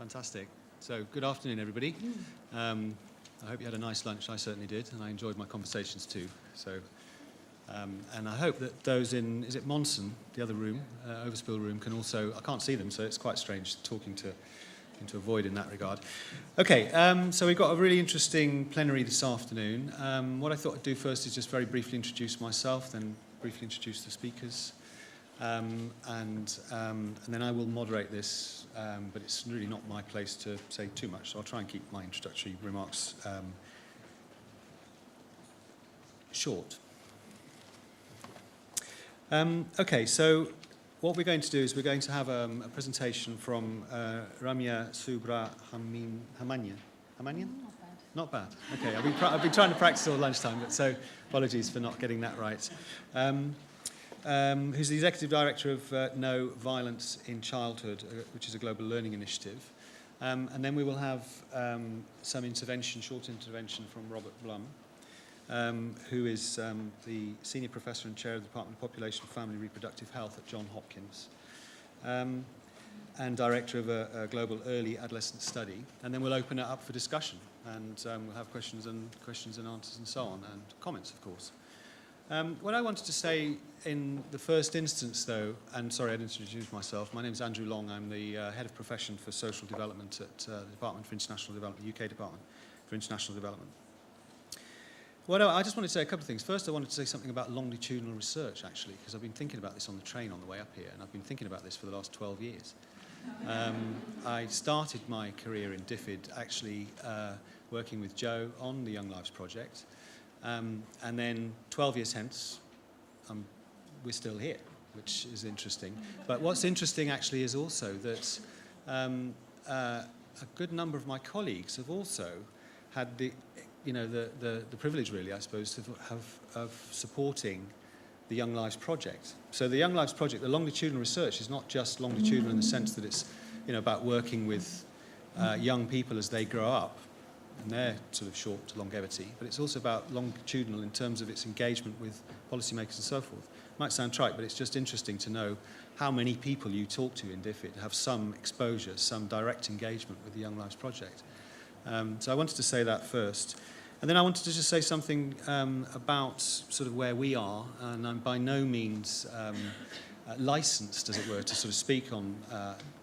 Fantastic. So, good afternoon, everybody. I hope you had a nice lunch. I certainly did, and I enjoyed my conversations too. So, and I hope that those in, is it Monson, the other room, Overspill room, can also, I can't see them, so it's quite strange talking to into a void in that regard. Okay, so we've got a really interesting plenary this afternoon. What I thought I'd do first is just very briefly introduce myself, then briefly introduce the speakers, and then I will moderate this, but it's really not my place to say too much, so I'll try and keep my introductory remarks short. Okay, so what we're going to do is we're going to have a presentation from Ramya Subrahmanian. Hamanian? Not bad. Okay, I've been trying to practice all lunchtime, but so apologies for not getting that right. Who's the Executive Director of No Violence in Childhood, which is a global learning initiative. And then we will have some intervention, short intervention from Robert Blum, who is the Senior Professor and Chair of the Department of Population, Family, Reproductive Health at Johns Hopkins, and Director of a global early adolescent study. And then we'll open it up for discussion, and we'll have questions and answers and so on, and comments, of course. What I wanted to say in the first instance, though, and sorry I didn't introduce myself, my name is Andrew Long. I'm the Head of Profession for Social Development at the Department for International Development, UK Department for International Development. Well, I just wanted to say a couple of things. First, I wanted to say something about longitudinal research, actually, because I've been thinking about this on the train on the way up here, and I've been thinking about this for the last 12 years. I started my career in DFID, actually working with Joe on the Young Lives Project, and then 12 years hence, we're still here, which is interesting. But what's interesting, actually, is also that a good number of my colleagues have also had the privilege, really, I suppose, of supporting the Young Lives Project. So the Young Lives Project, the longitudinal research, is not just longitudinal in the sense that it's, about working with young people as they grow up and their sort of short longevity, but it's also about longitudinal in terms of its engagement with policymakers and so forth. Might sound trite, but it's just interesting to know how many people you talk to in DFID have some exposure, some direct engagement with the Young Lives Project. So I wanted to say that first. And then I wanted to just say something about sort of where we are, and I'm by no means licensed, as it were, to sort of speak on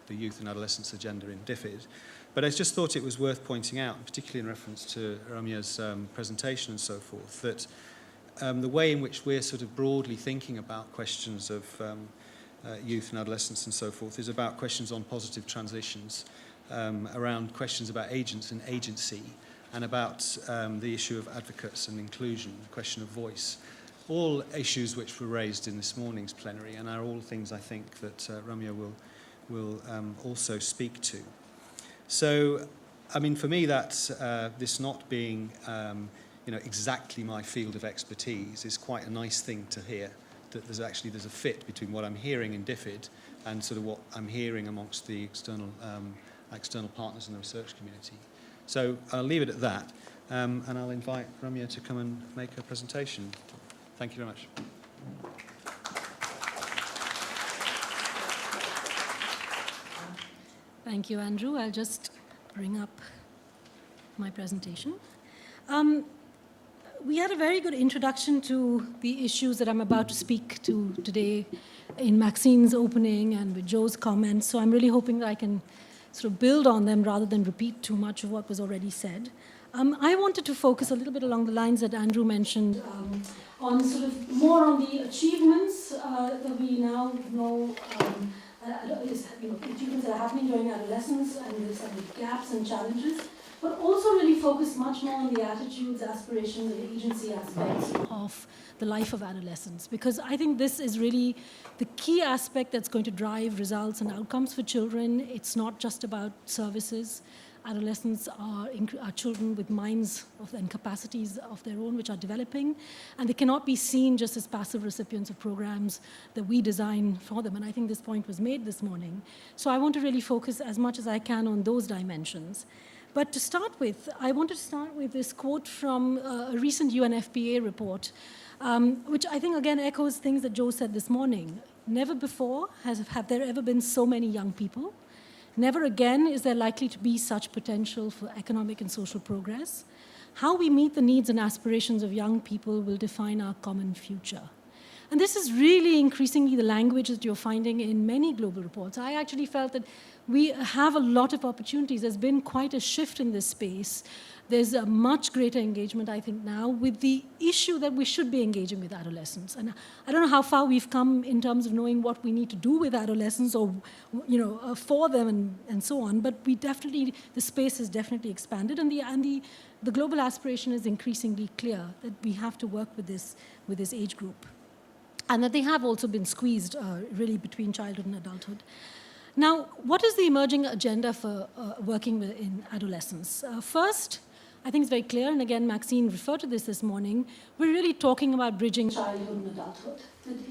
the youth and adolescence agenda in DFID. But I just thought it was worth pointing out, particularly in reference to Ramya's presentation and so forth, that the way in which we're sort of broadly thinking about questions of youth and adolescence and so forth is about questions on positive transitions, around questions about agents and agency, and about the issue of advocates and inclusion, the question of voice. All issues which were raised in this morning's plenary, and are all things I think that Ramya will also speak to. So, I mean, for me, that's this not being, exactly my field of expertise is quite a nice thing to hear. That there's a fit between what I'm hearing in DFID and sort of what I'm hearing amongst the external partners in the research community. So I'll leave it at that, and I'll invite Ramya to come and make her presentation. Thank you very much. Thank you, Andrew. I'll just bring up my presentation. We had a very good introduction to the issues that I'm about to speak to today in Maxine's opening and with Joe's comments, so I'm really hoping that I can sort of build on them rather than repeat too much of what was already said. I wanted to focus a little bit along the lines that Andrew mentioned on sort of more on the achievements that we now know achievements that are happening during adolescence and the gaps and challenges, but also really focus much more on the attitudes, aspirations, and agency aspects of the life of adolescents. Because I think this is really the key aspect that's going to drive results and outcomes for children. It's not just about services. Adolescents are children with minds and capacities of their own which are developing, and they cannot be seen just as passive recipients of programs that we design for them, and I think this point was made this morning. So I want to really focus as much as I can on those dimensions. But to start with, I wanted to start with this quote from a recent UNFPA report, which I think again echoes things that Joe said this morning. Never before have there ever been so many young people. Never again is there likely to be such potential for economic and social progress. How we meet the needs and aspirations of young people will define our common future. And this is really increasingly the language that you're finding in many global reports. I actually felt that we have a lot of opportunities. There's been quite a shift in this space. There's a much greater engagement, I think, now with the issue that we should be engaging with adolescents. And I don't know how far we've come in terms of knowing what we need to do with adolescents or, for them and so on. But the space has definitely expanded, and the global aspiration is increasingly clear that we have to work with this age group, and that they have also been squeezed really between childhood and adulthood. Now, what is the emerging agenda for working in adolescence? First, I think it's very clear, and again, Maxine referred to this morning, we're really talking about bridging childhood and adulthood.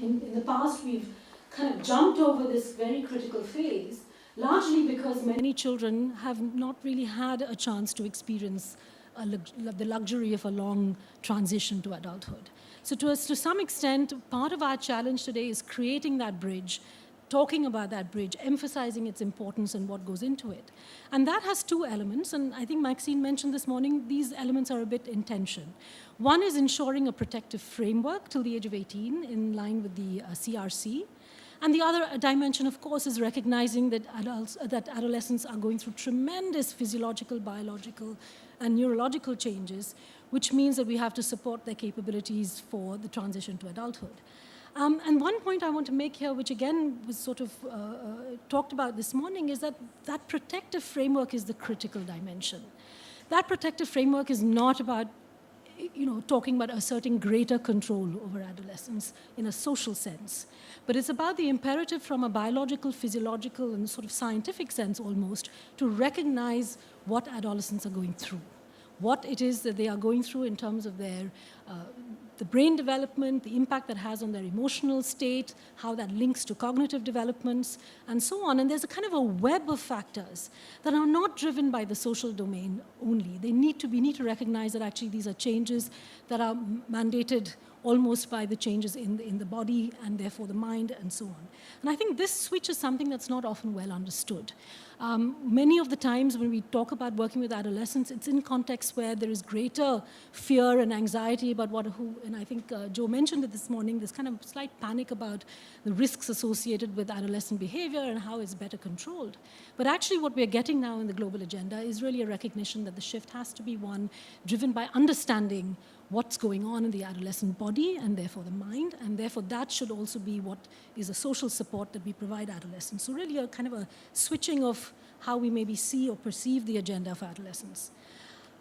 In the past, we've kind of jumped over this very critical phase, largely because many children have not really had a chance to experience the luxury of a long transition to adulthood. So to some extent, part of our challenge today is creating that bridge, talking about that bridge, emphasizing its importance and what goes into it. And that has two elements, and I think Maxine mentioned this morning, these elements are a bit in tension. One is ensuring a protective framework till the age of 18 in line with the CRC. And the other dimension, of course, is recognizing that adolescents are going through tremendous physiological, biological, and neurological changes, which means that we have to support their capabilities for the transition to adulthood. And one point I want to make here, which again was sort of talked about this morning, is that protective framework is the critical dimension. That protective framework is not about talking about asserting greater control over adolescence in a social sense. But it's about the imperative from a biological, physiological, and sort of scientific sense almost to recognize what adolescents are going through, what it is that they are going through in terms of their the brain development, the impact that has on their emotional state, how that links to cognitive developments, and so on. And there's a kind of a web of factors that are not driven by the social domain only. We need to recognize that actually these are changes that are mandated almost by the changes in the body and therefore the mind and so on. And I think this switch is something that's not often well understood. Many of the times when we talk about working with adolescents, it's in contexts where there is greater fear and anxiety about and I think Joe mentioned it this morning, this kind of slight panic about the risks associated with adolescent behavior and how it's better controlled. But actually what we're getting now in the global agenda is really a recognition that the shift has to be one driven by understanding what's going on in the adolescent body and therefore the mind, and therefore that should also be what is a social support that we provide adolescents. So really a kind of a switching of how we maybe see or perceive the agenda for adolescents.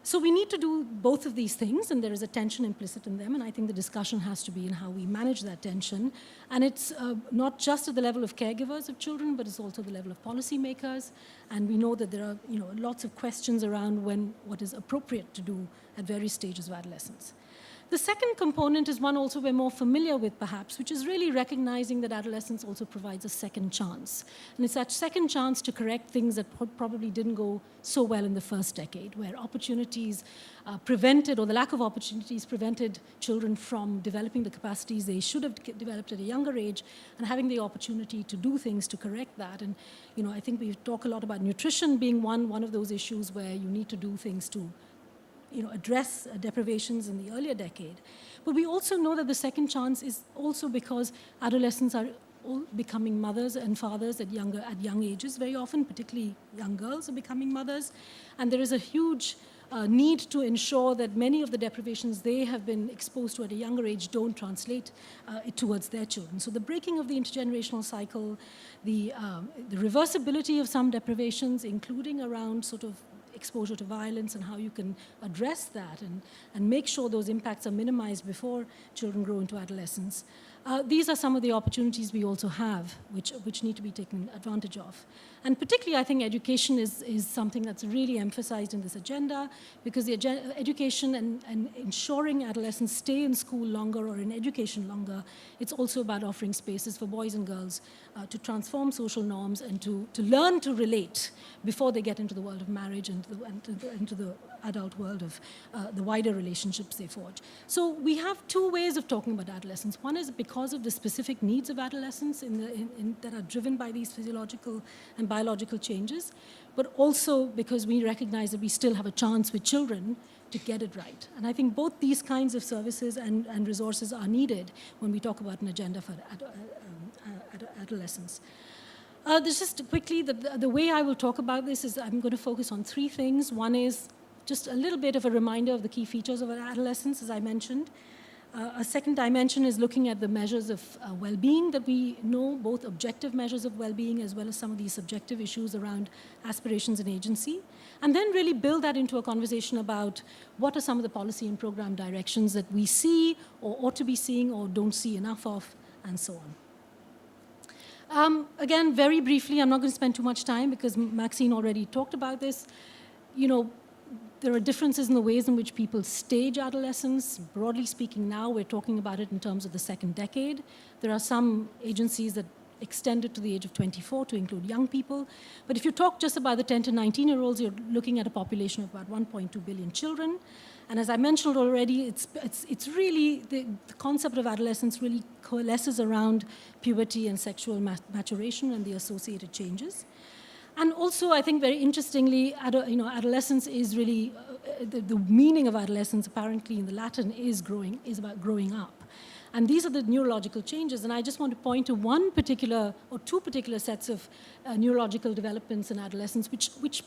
So we need to do both of these things, and there is a tension implicit in them, and I think the discussion has to be in how we manage that tension. And it's not just at the level of caregivers of children, but it's also the level of policymakers. And we know that there are lots of questions around what is appropriate to do at various stages of adolescence. The second component is one also we're more familiar with, perhaps, which is really recognizing that adolescence also provides a second chance. And it's that second chance to correct things that probably didn't go so well in the first decade, where opportunities prevented, or the lack of opportunities prevented children from developing the capacities they should have developed at a younger age, and having the opportunity to do things to correct that. And I think we talk a lot about nutrition being one of those issues where you need to do things to address deprivations in the earlier decade. But we also know that the second chance is also because adolescents are all becoming mothers and fathers at young ages, very often, particularly young girls are becoming mothers. And there is a huge need to ensure that many of the deprivations they have been exposed to at a younger age don't translate towards their children. So the breaking of the intergenerational cycle, the reversibility of some deprivations, including around sort of exposure to violence and how you can address that and make sure those impacts are minimized before children grow into adolescence. These are some of the opportunities we also have, which need to be taken advantage of. And particularly, I think education is something that's really emphasized in this agenda, because the education and ensuring adolescents stay in school longer or in education longer, it's also about offering spaces for boys and girls to transform social norms and to learn to relate before they get into the world of marriage and into the adult world of the wider relationships they forge. So we have two ways of talking about adolescence. One is because of the specific needs of adolescents that are driven by these physiological and biological changes, but also because we recognize that we still have a chance with children to get it right. And I think both these kinds of services and resources are needed when we talk about an agenda for adolescence. Just quickly, the way I will talk about this is I'm going to focus on three things. One is just a little bit of a reminder of the key features of adolescence, as I mentioned. A second dimension is looking at the measures of well-being that we know, both objective measures of well-being as well as some of these subjective issues around aspirations and agency. And then really build that into a conversation about what are some of the policy and program directions that we see or ought to be seeing or don't see enough of, and so on. Again, very briefly, I'm not going to spend too much time because Maxine already talked about this. You know, there are differences in the ways in which people stage adolescence. Broadly speaking, now we're talking about it in terms of the second decade. There are some agencies that extend it to the age of 24 to include young people. But if you talk just about the 10 to 19-year-olds, you're looking at a population of about 1.2 billion children. And as I mentioned already, it's really, the concept of adolescence really coalesces around puberty and sexual maturation and the associated changes. And also, I think very interestingly, adolescence is really, the meaning of adolescence apparently in the Latin is about growing up. And these are the neurological changes. And I just want to point to one particular, or two particular sets of neurological developments in adolescence, which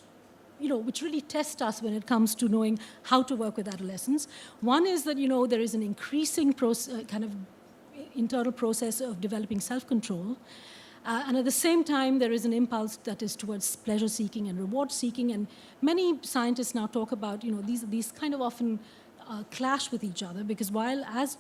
really test us when it comes to knowing how to work with adolescents. One is that, there is an increasing kind of internal process of developing self-control. And at the same time, there is an impulse that is towards pleasure-seeking and reward-seeking. And many scientists now talk about, these kind of often clash with each other, because while as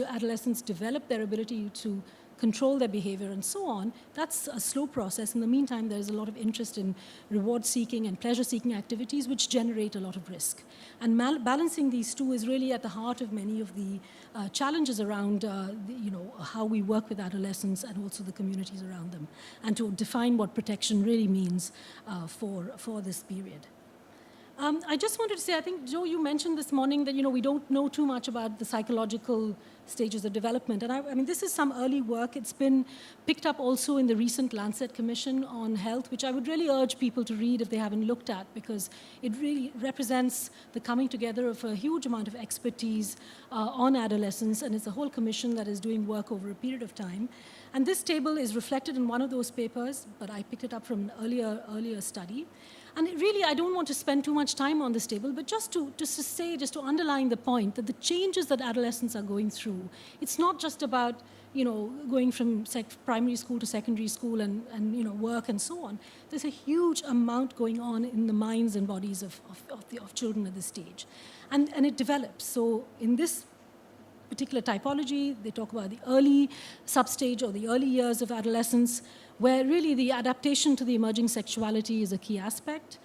adolescents develop their ability to control their behavior and so on, that's a slow process. In the meantime, there's a lot of interest in reward-seeking and pleasure-seeking activities, which generate a lot of risk. And balancing these two is really at the heart of many of the challenges around, how we work with adolescents and also the communities around them, and to define what protection really means for this period. I just wanted to say, I think, Joe, you mentioned this morning that, we don't know too much about the psychological stages of development. And I mean, this is some early work. It's been picked up also in the recent Lancet Commission on Health, which I would really urge people to read if they haven't looked at, because it really represents the coming together of a huge amount of expertise on adolescence. And it's a whole commission that is doing work over a period of time. And this table is reflected in one of those papers, but I picked it up from an earlier study. And really, I don't want to spend too much time on this table, but just to underline the point that the changes that adolescents are going through, it's not just about, going from primary school to secondary school and work and so on. There's a huge amount going on in the minds and bodies of children at this stage. And it develops. So in this particular typology, they talk about the early substage or the early years of adolescence, where really the adaptation to the emerging sexuality is a key aspect.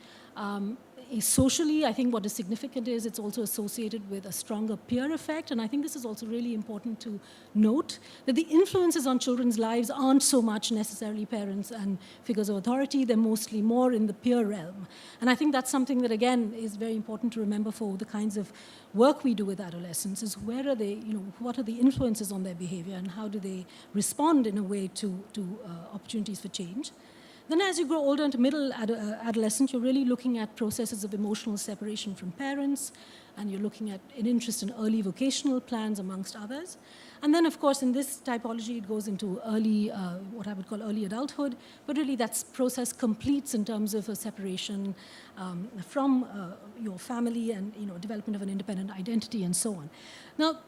Socially, I think what is significant is it's also associated with a stronger peer effect, and I think this is also really important to note, that the influences on children's lives aren't so much necessarily parents and figures of authority, they're mostly more in the peer realm. And I think that's something that, again, is very important to remember for the kinds of work we do with adolescents, is where are they, what are the influences on their behavior and how do they respond in a way to opportunities for change. Then as you grow older into middle adolescent, you're really looking at processes of emotional separation from parents, and you're looking at an interest in early vocational plans, amongst others. And then, of course, in this typology, it goes into early, what I would call early adulthood, but really that process completes in terms of a separation from your family and development of an independent identity and so on. Now,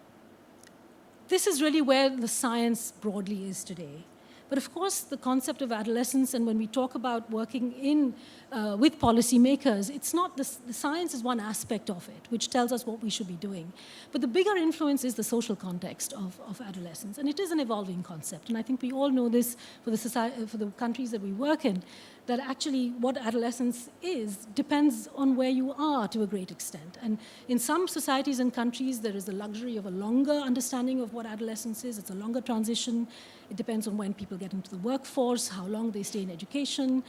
this is really where the science broadly is today. But of course, the concept of adolescence, and when we talk about working with policymakers, it's not, the science is one aspect of it, which tells us what we should be doing. But the bigger influence is the social context of adolescence, and it is an evolving concept. And I think we all know this for the countries that we work in, that actually what adolescence is depends on where you are to a great extent. And in some societies and countries, there is the luxury of a longer understanding of what adolescence is. It's a longer transition. It depends on when people get into the workforce, how long they stay in education,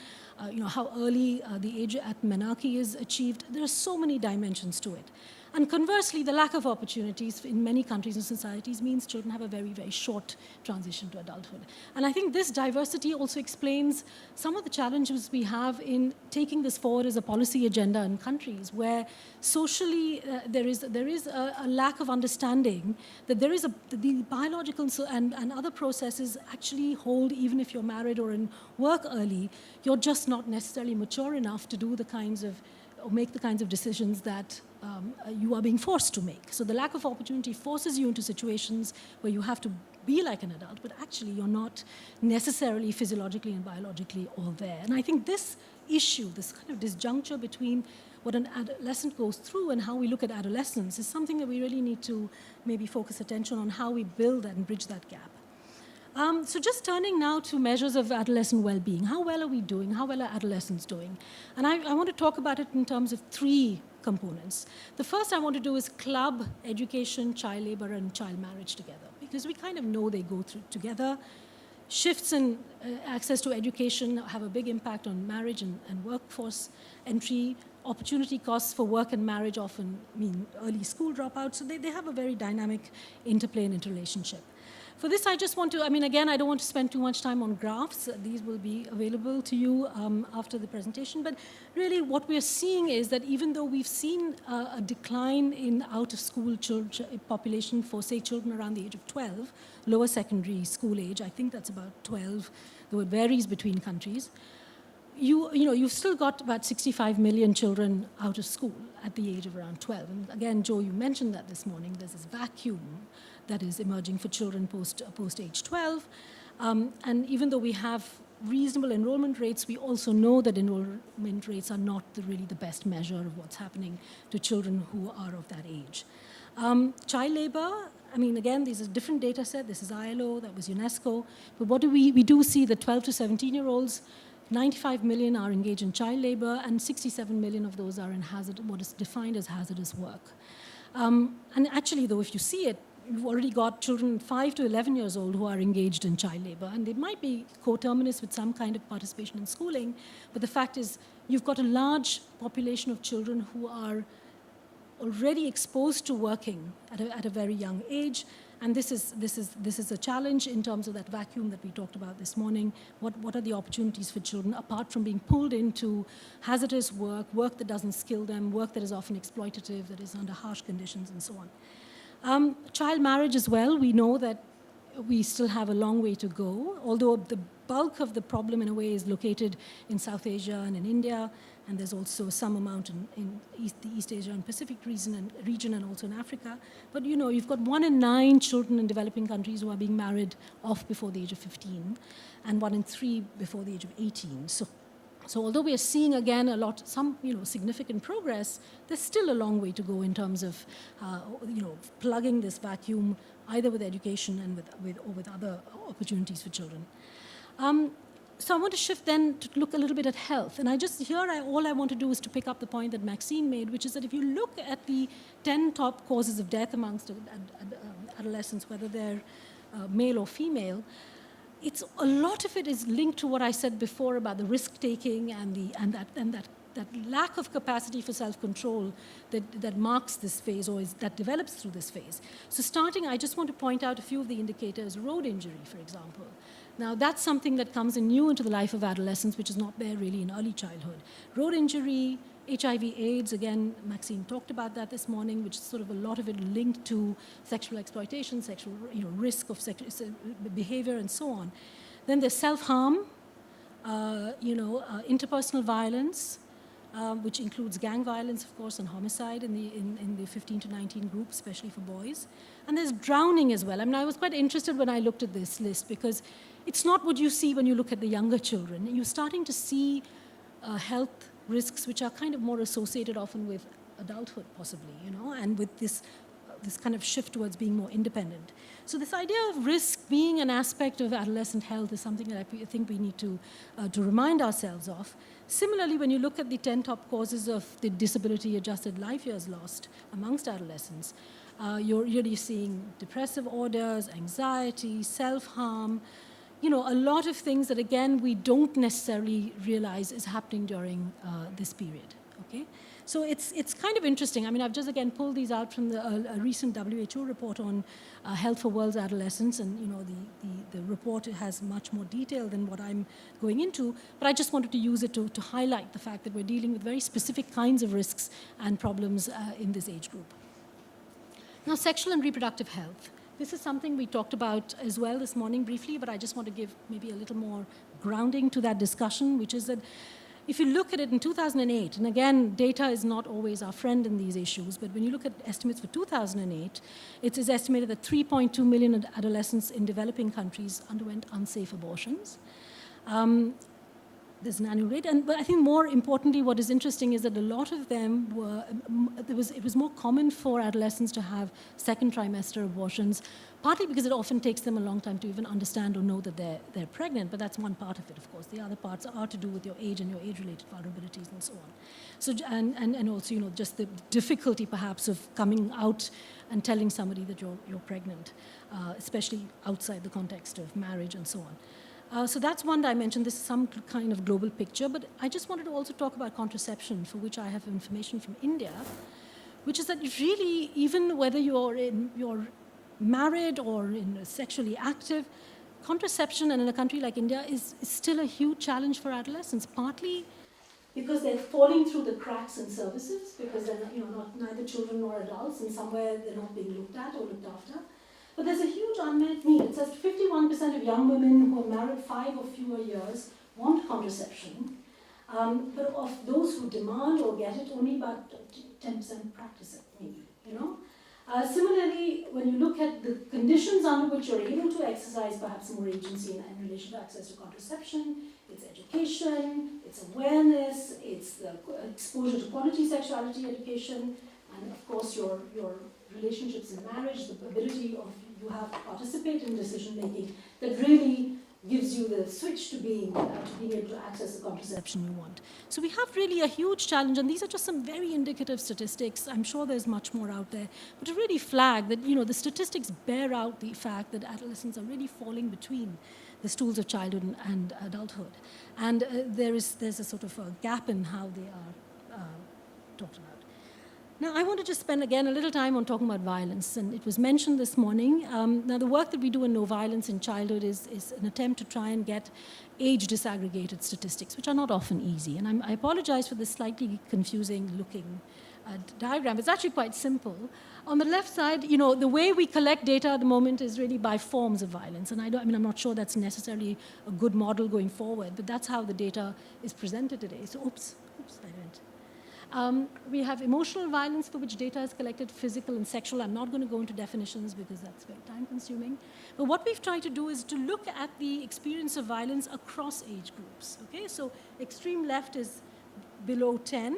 how early the age at menarche is achieved. There are so many dimensions to it. And conversely, the lack of opportunities in many countries and societies means children have a very, very short transition to adulthood. And I think this diversity also explains some of the challenges we have in taking this forward as a policy agenda in countries where socially there is a lack of understanding that the biological and other processes actually hold even if you're married or in work early. You're just not necessarily mature enough to do the kinds of or make the kinds of decisions that you are being forced to make. So the lack of opportunity forces you into situations where you have to be like an adult, but actually you're not necessarily physiologically and biologically all there. And I think this issue, this kind of disjuncture between what an adolescent goes through and how we look at adolescence is something that we really need to maybe focus attention on how we build and bridge that gap. So just turning now to measures of adolescent well-being. How well are we doing? How well are adolescents doing? And I want to talk about it in terms of three components. The first I want to do is club education, child labor, and child marriage together, because we kind of know they go through together. Shifts in access to education have a big impact on marriage and workforce entry. Opportunity costs for work and marriage often mean early school dropouts. So they have a very dynamic interplay and interrelationship. For this, I just want to, again, I don't want to spend too much time on graphs. These will be available to you after the presentation. But really what we're seeing is that even though we've seen a decline in out-of-school population for, say, children around the age of 12, lower secondary school age, I think that's about 12, though it varies between countries, you've still got about 65 million children out of school at the age of around 12. And again, Joe, you mentioned that this morning. There's this vacuum that is emerging for children post age 12. And even though we have reasonable enrollment rates, we also know that enrollment rates are not really the best measure of what's happening to children who are of that age. Child labor, again, these are a different data set. This is ILO, that was UNESCO. But what do we do see that 12 to 17-year-olds, 95 million are engaged in child labor, and 67 million of those are in what is defined as hazardous work. And actually, though, if you see it, you've already got children 5 to 11 years old who are engaged in child labor, and they might be coterminous with some kind of participation in schooling, but the fact is you've got a large population of children who are already exposed to working at a very young age, and this is a challenge in terms of that vacuum that we talked about this morning. What are the opportunities for children apart from being pulled into hazardous work that doesn't skill them, work that is often exploitative, that is under harsh conditions, and so on. Child marriage as well, we know that we still have a long way to go, although the bulk of the problem in a way is located in South Asia and in India, and there's also some amount in the East Asia and Pacific region and also in Africa. But you've got 1 in 9 children in developing countries who are being married off before the age of 15, and 1 in 3 before the age of 18. So although we are seeing again some significant progress, there's still a long way to go in terms of plugging this vacuum either with education and with other opportunities for children. So I want to shift then to look a little bit at health. And all I want to do is to pick up the point that Maxine made, which is that if you look at the 10 top causes of death amongst adolescents, whether they're male or female, a lot of it is linked to what I said before about the risk-taking and that lack of capacity for self-control that marks this phase or that develops through this phase. So starting, I just want to point out a few of the indicators. Road injury, for example. Now, that's something that comes in new into the life of adolescence, which is not there really in early childhood. Road injury, HIV/AIDS, again, Maxine talked about that this morning, which is sort of a lot of it linked to sexual exploitation, sexual risk of behavior, and so on. Then there's self-harm, interpersonal violence, which includes gang violence, of course, and homicide in the 15 to 19 group, especially for boys. And there's drowning as well. I was quite interested when I looked at this list because it's not what you see when you look at the younger children. You're starting to see health risks which are kind of more associated often with adulthood, possibly, and with this kind of shift towards being more independent. So this idea of risk being an aspect of adolescent health is something that I think we need to remind ourselves of. Similarly, when you look at the 10 top causes of the disability-adjusted life years lost amongst adolescents, you're really seeing depressive orders, anxiety, self-harm, a lot of things that, again, we don't necessarily realize is happening during this period. okay? So it's kind of interesting. I mean, I've just, again, pulled these out from a recent WHO report on health for world's adolescents, and, you know, the report has much more detail than what I'm going into, but I just wanted to use it to highlight the fact that we're dealing with very specific kinds of risks and problems in this age group. Now, sexual and reproductive health. This is something we talked about as well this morning briefly, but I just want to give maybe a little more grounding to that discussion, which is that if you look at it in 2008, and again, data is not always our friend in these issues, but when you look at estimates for 2008, it is estimated that 3.2 million adolescents in developing countries underwent unsafe abortions. There's an annual rate, but I think more importantly, what is interesting is that a lot of them were, it was more common for adolescents to have second trimester abortions, partly because it often takes them a long time to even understand or know that they're pregnant, but that's one part of it, of course. The other parts are to do with your age and your age-related vulnerabilities and so on. So, and also, you know, just the difficulty perhaps of coming out and telling somebody that you're pregnant, especially outside the context of marriage and so on. So that's one dimension. This is some kind of global picture, but I just wanted to also talk about contraception, for which I have information from India, which is that really, even whether you're married or sexually active, contraception, and in a country like India, is still a huge challenge for adolescents, partly because they're falling through the cracks in services, because they're neither children nor adults, and somewhere they're not being looked at or looked after. But there's a huge unmet need. It says 51% of young women who are married 5 or fewer years want contraception, but of those who demand or get it, only about 10% practice it, maybe, you know? Similarly, when you look at the conditions under which you're able to exercise perhaps more agency in relation to access to contraception, it's education, it's awareness, it's the exposure to quality sexuality education, and of course your relationships in marriage, the ability of you have to participate in decision making, that really gives you the switch to being able to access the contraception you want. So we have really a huge challenge, and these are just some very indicative statistics. I'm sure there's much more out there, but to really flag that, you know, the statistics bear out the fact that adolescents are really falling between the stools of childhood and adulthood, and there's a sort of a gap in how they are talked about. Now, I want to just spend, again, a little time on talking about violence, and it was mentioned this morning. Now, the work that we do in No Violence in Childhood is an attempt to try and get age disaggregated statistics, which are not often easy. And I apologize for this slightly confusing looking diagram. It's actually quite simple. On the left side, you know, the way we collect data at the moment is really by forms of violence. And I'm not sure that's necessarily a good model going forward, but that's how the data is presented today. So, oops, I went. We have emotional violence, for which data is collected, physical and sexual. I'm not going to go into definitions because that's very time-consuming. But what we've tried to do is to look at the experience of violence across age groups. Okay, so extreme left is below 10,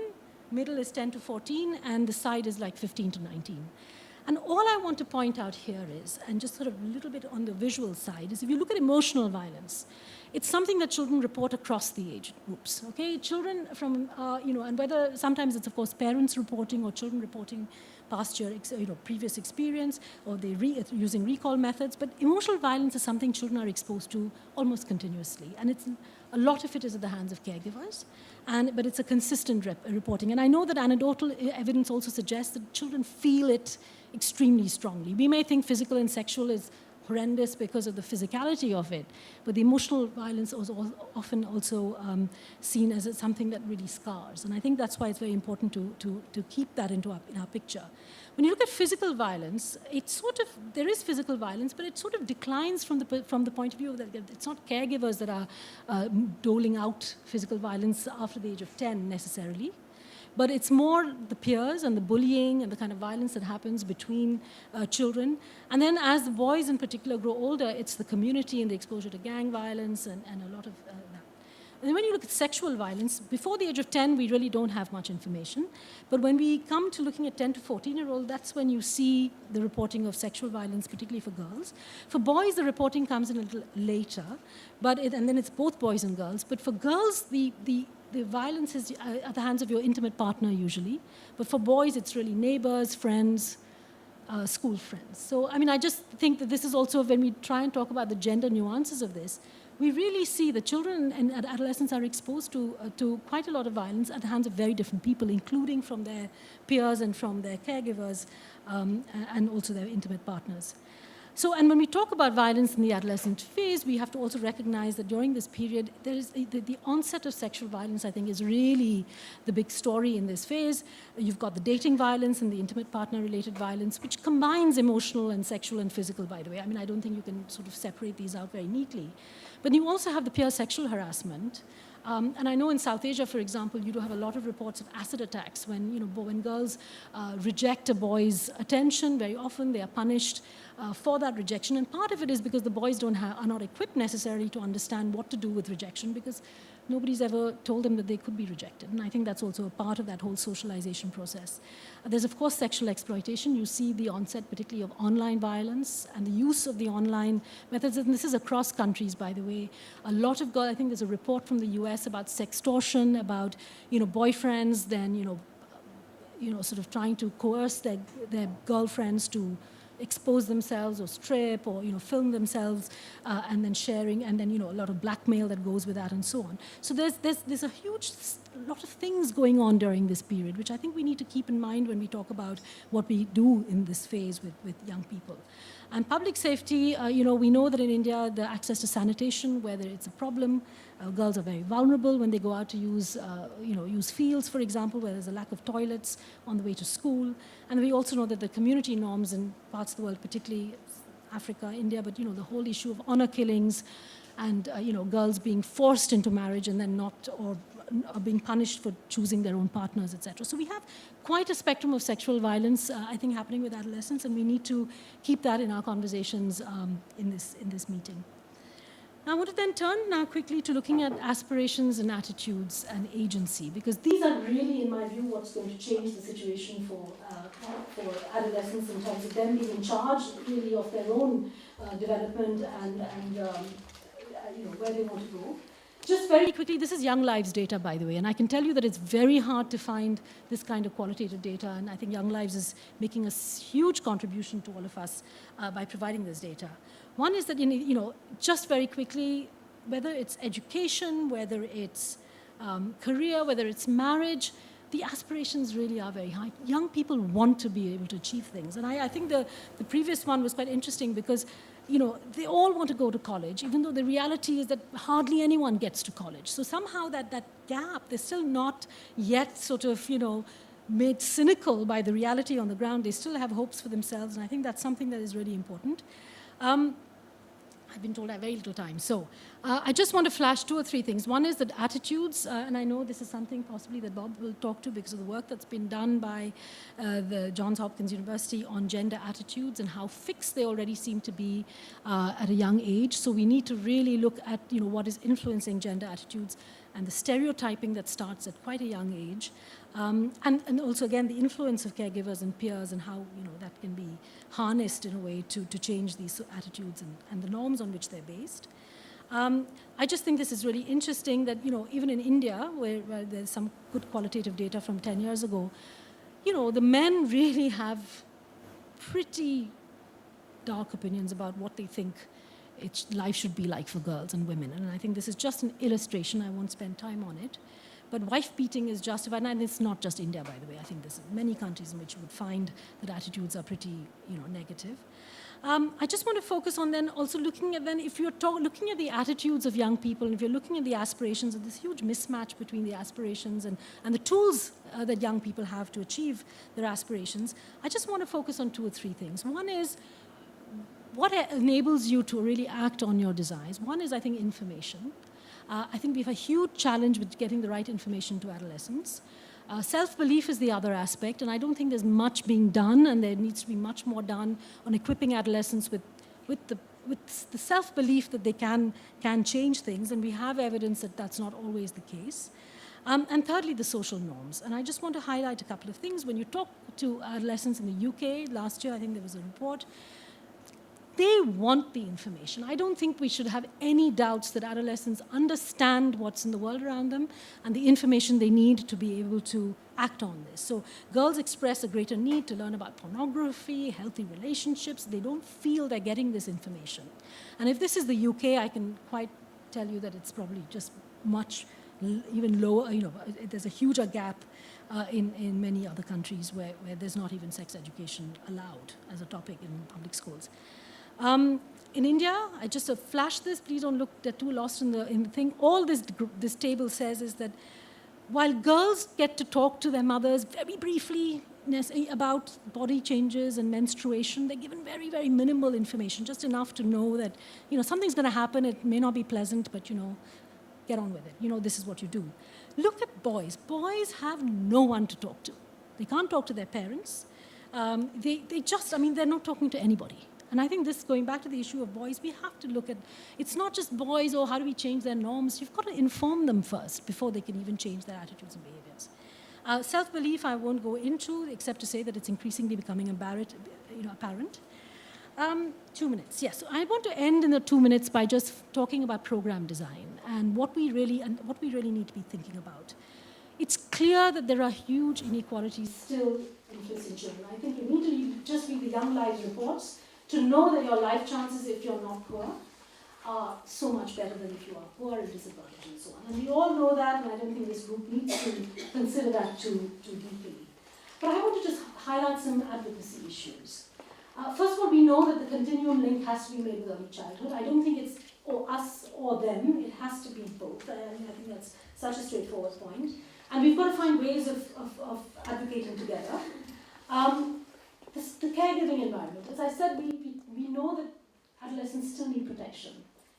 middle is 10 to 14, and the side is like 15 to 19. And all I want to point out here is, and just sort of a little bit on the visual side, is if you look at emotional violence, it's something that children report across the age groups, okay? Children from, and whether sometimes it's, of course, parents reporting or children reporting past year, previous experience, or they using recall methods, but emotional violence is something children are exposed to almost continuously, and a lot of it is at the hands of caregivers, but it's a consistent reporting. And I know that anecdotal evidence also suggests that children feel it extremely strongly. We may think physical and sexual is horrendous because of the physicality of it, but the emotional violence is often also seen as something that really scars. And I think that's why it's very important to keep that in our picture. When you look at physical violence, there is physical violence, but it sort of declines from the point of view that it's not caregivers that are doling out physical violence after the age of 10 necessarily. But it's more the peers and the bullying and the kind of violence that happens between children. And then as the boys in particular grow older, it's the community and the exposure to gang violence and a lot of that. And then when you look at sexual violence, before the age of 10, we really don't have much information. But when we come to looking at 10 to 14-year-old, that's when you see the reporting of sexual violence, particularly for girls. For boys, the reporting comes in a little later, and then it's both boys and girls. But for girls, the violence is at the hands of your intimate partner usually. But for boys, it's really neighbors, friends, school friends. So, I mean, I just think that this is also, when we try and talk about the gender nuances of this, we really see that children and adolescents are exposed to quite a lot of violence at the hands of very different people, including from their peers and from their caregivers, and also their intimate partners. So, and when we talk about violence in the adolescent phase, we have to also recognize that during this period, there is the onset of sexual violence, I think, is really the big story in this phase. You've got the dating violence and the intimate partner-related violence, which combines emotional and sexual and physical, by the way. I mean, I don't think you can sort of separate these out very neatly. But you also have the peer sexual harassment. And I know in South Asia, for example, you do have a lot of reports of acid attacks when, when girls reject a boy's attention. Very often they are punished for that rejection. And part of it is because the boys are not equipped necessarily to understand what to do with rejection, because nobody's ever told them that they could be rejected. And I think that's also a part of that whole socialization process. There's, of course, sexual exploitation. You see the onset, particularly of online violence and the use of the online methods. And this is across countries, by the way. A lot of girls, I think there's a report from the US about sextortion, about, boyfriends then, sort of trying to coerce their girlfriends to expose themselves or strip or film themselves and then sharing, and then a lot of blackmail that goes with that and so on. So there's a huge lot of things going on during this period, which I think we need to keep in mind when we talk about what we do in this phase with young people. And public safety, we know that in India the access to sanitation, whether it's a problem, girls are very vulnerable when they go out to use fields, for example, where there's a lack of toilets on the way to school. And we also know that the community norms in parts of the world, particularly Africa, India, but the whole issue of honor killings and girls being forced into marriage and then not, or are being punished for choosing their own partners, etc. So we have quite a spectrum of sexual violence, I think, happening with adolescents, and we need to keep that in our conversations in this meeting. Now, I want to then turn now quickly to looking at aspirations and attitudes and agency, because these are really, in my view, what's going to change the situation for adolescents in terms of them being in charge, really, of their own development and where they want to go. Just very quickly, this is Young Lives data, by the way, and I can tell you that it's very hard to find this kind of qualitative data, and I think Young Lives is making a huge contribution to all of us by providing this data. One is that, just very quickly, whether it's education, whether it's career, whether it's marriage, the aspirations really are very high. Young people want to be able to achieve things, and I think the previous one was quite interesting because they all want to go to college, even though the reality is that hardly anyone gets to college. So somehow that gap, they're still not yet sort of, made cynical by the reality on the ground. They still have hopes for themselves, and I think that's something that is really important. I've been told I have very little time. So I just want to flash 2 or 3 things. One is that attitudes, and I know this is something possibly that Bob will talk to because of the work that's been done by the Johns Hopkins University on gender attitudes and how fixed they already seem to be at a young age. So we need to really look at what is influencing gender attitudes and the stereotyping that starts at quite a young age. And also, again, the influence of caregivers and peers and how that can be harnessed in a way to change these attitudes and the norms on which they're based. I just think this is really interesting that, even in India, where there's some good qualitative data from 10 years ago, the men really have pretty dark opinions about what they think life should be like for girls and women. And I think this is just an illustration. I won't spend time on it. But wife beating is justified, and it's not just India, by the way. I think there's many countries in which you would find that attitudes are pretty, negative. I just want to focus on then also looking at then, if you're looking at the attitudes of young people, and if you're looking at the aspirations, and this huge mismatch between the aspirations and the tools that young people have to achieve their aspirations, I just want to focus on 2 or 3 things. One is what enables you to really act on your desires. One is, I think, information. I think we have a huge challenge with getting the right information to adolescents. Self-belief is the other aspect, and I don't think there's much being done, and there needs to be much more done on equipping adolescents with the self-belief that they can change things, and we have evidence that that's not always the case. And thirdly, the social norms. And I just want to highlight a couple of things. When you talk to adolescents in the UK, last year I think there was a report, they want the information. I don't think we should have any doubts that adolescents understand what's in the world around them and the information they need to be able to act on this. So girls express a greater need to learn about pornography, healthy relationships. They don't feel they're getting this information. And if this is the UK, I can quite tell you that it's probably just much even lower. There's a huger gap in many other countries where there's not even sex education allowed as a topic in public schools. In India, I just flash this. Please don't look; they're too lost in the thing. All this table says is that while girls get to talk to their mothers very briefly about body changes and menstruation, they're given very, very minimal information, just enough to know that something's going to happen. It may not be pleasant, but get on with it. This is what you do. Look at boys. Boys have no one to talk to. They can't talk to their parents. They're not talking to anybody. And I think this, going back to the issue of boys, we have to look at, it's not just boys, or how do we change their norms? You've got to inform them first before they can even change their attitudes and behaviors. Self-belief I won't go into, except to say that it's increasingly becoming apparent. 2 minutes, yes. So I want to end in the 2 minutes by just talking about program design and what we really need to be thinking about. It's clear that there are huge inequalities still influencing children. I think you need to just read the Young Lives reports to know that your life chances, if you're not poor, are so much better than if you are poor and disadvantaged and so on. And we all know that, and I don't think this group needs to consider that too deeply. But I want to just highlight some advocacy issues. First of all, we know that the continuum link has to be made with early childhood. I don't think it's or us or them. It has to be both. I think that's such a straightforward point. And we've got to find ways of advocating together. The caregiving environment. As I said, we know that adolescents still need protection.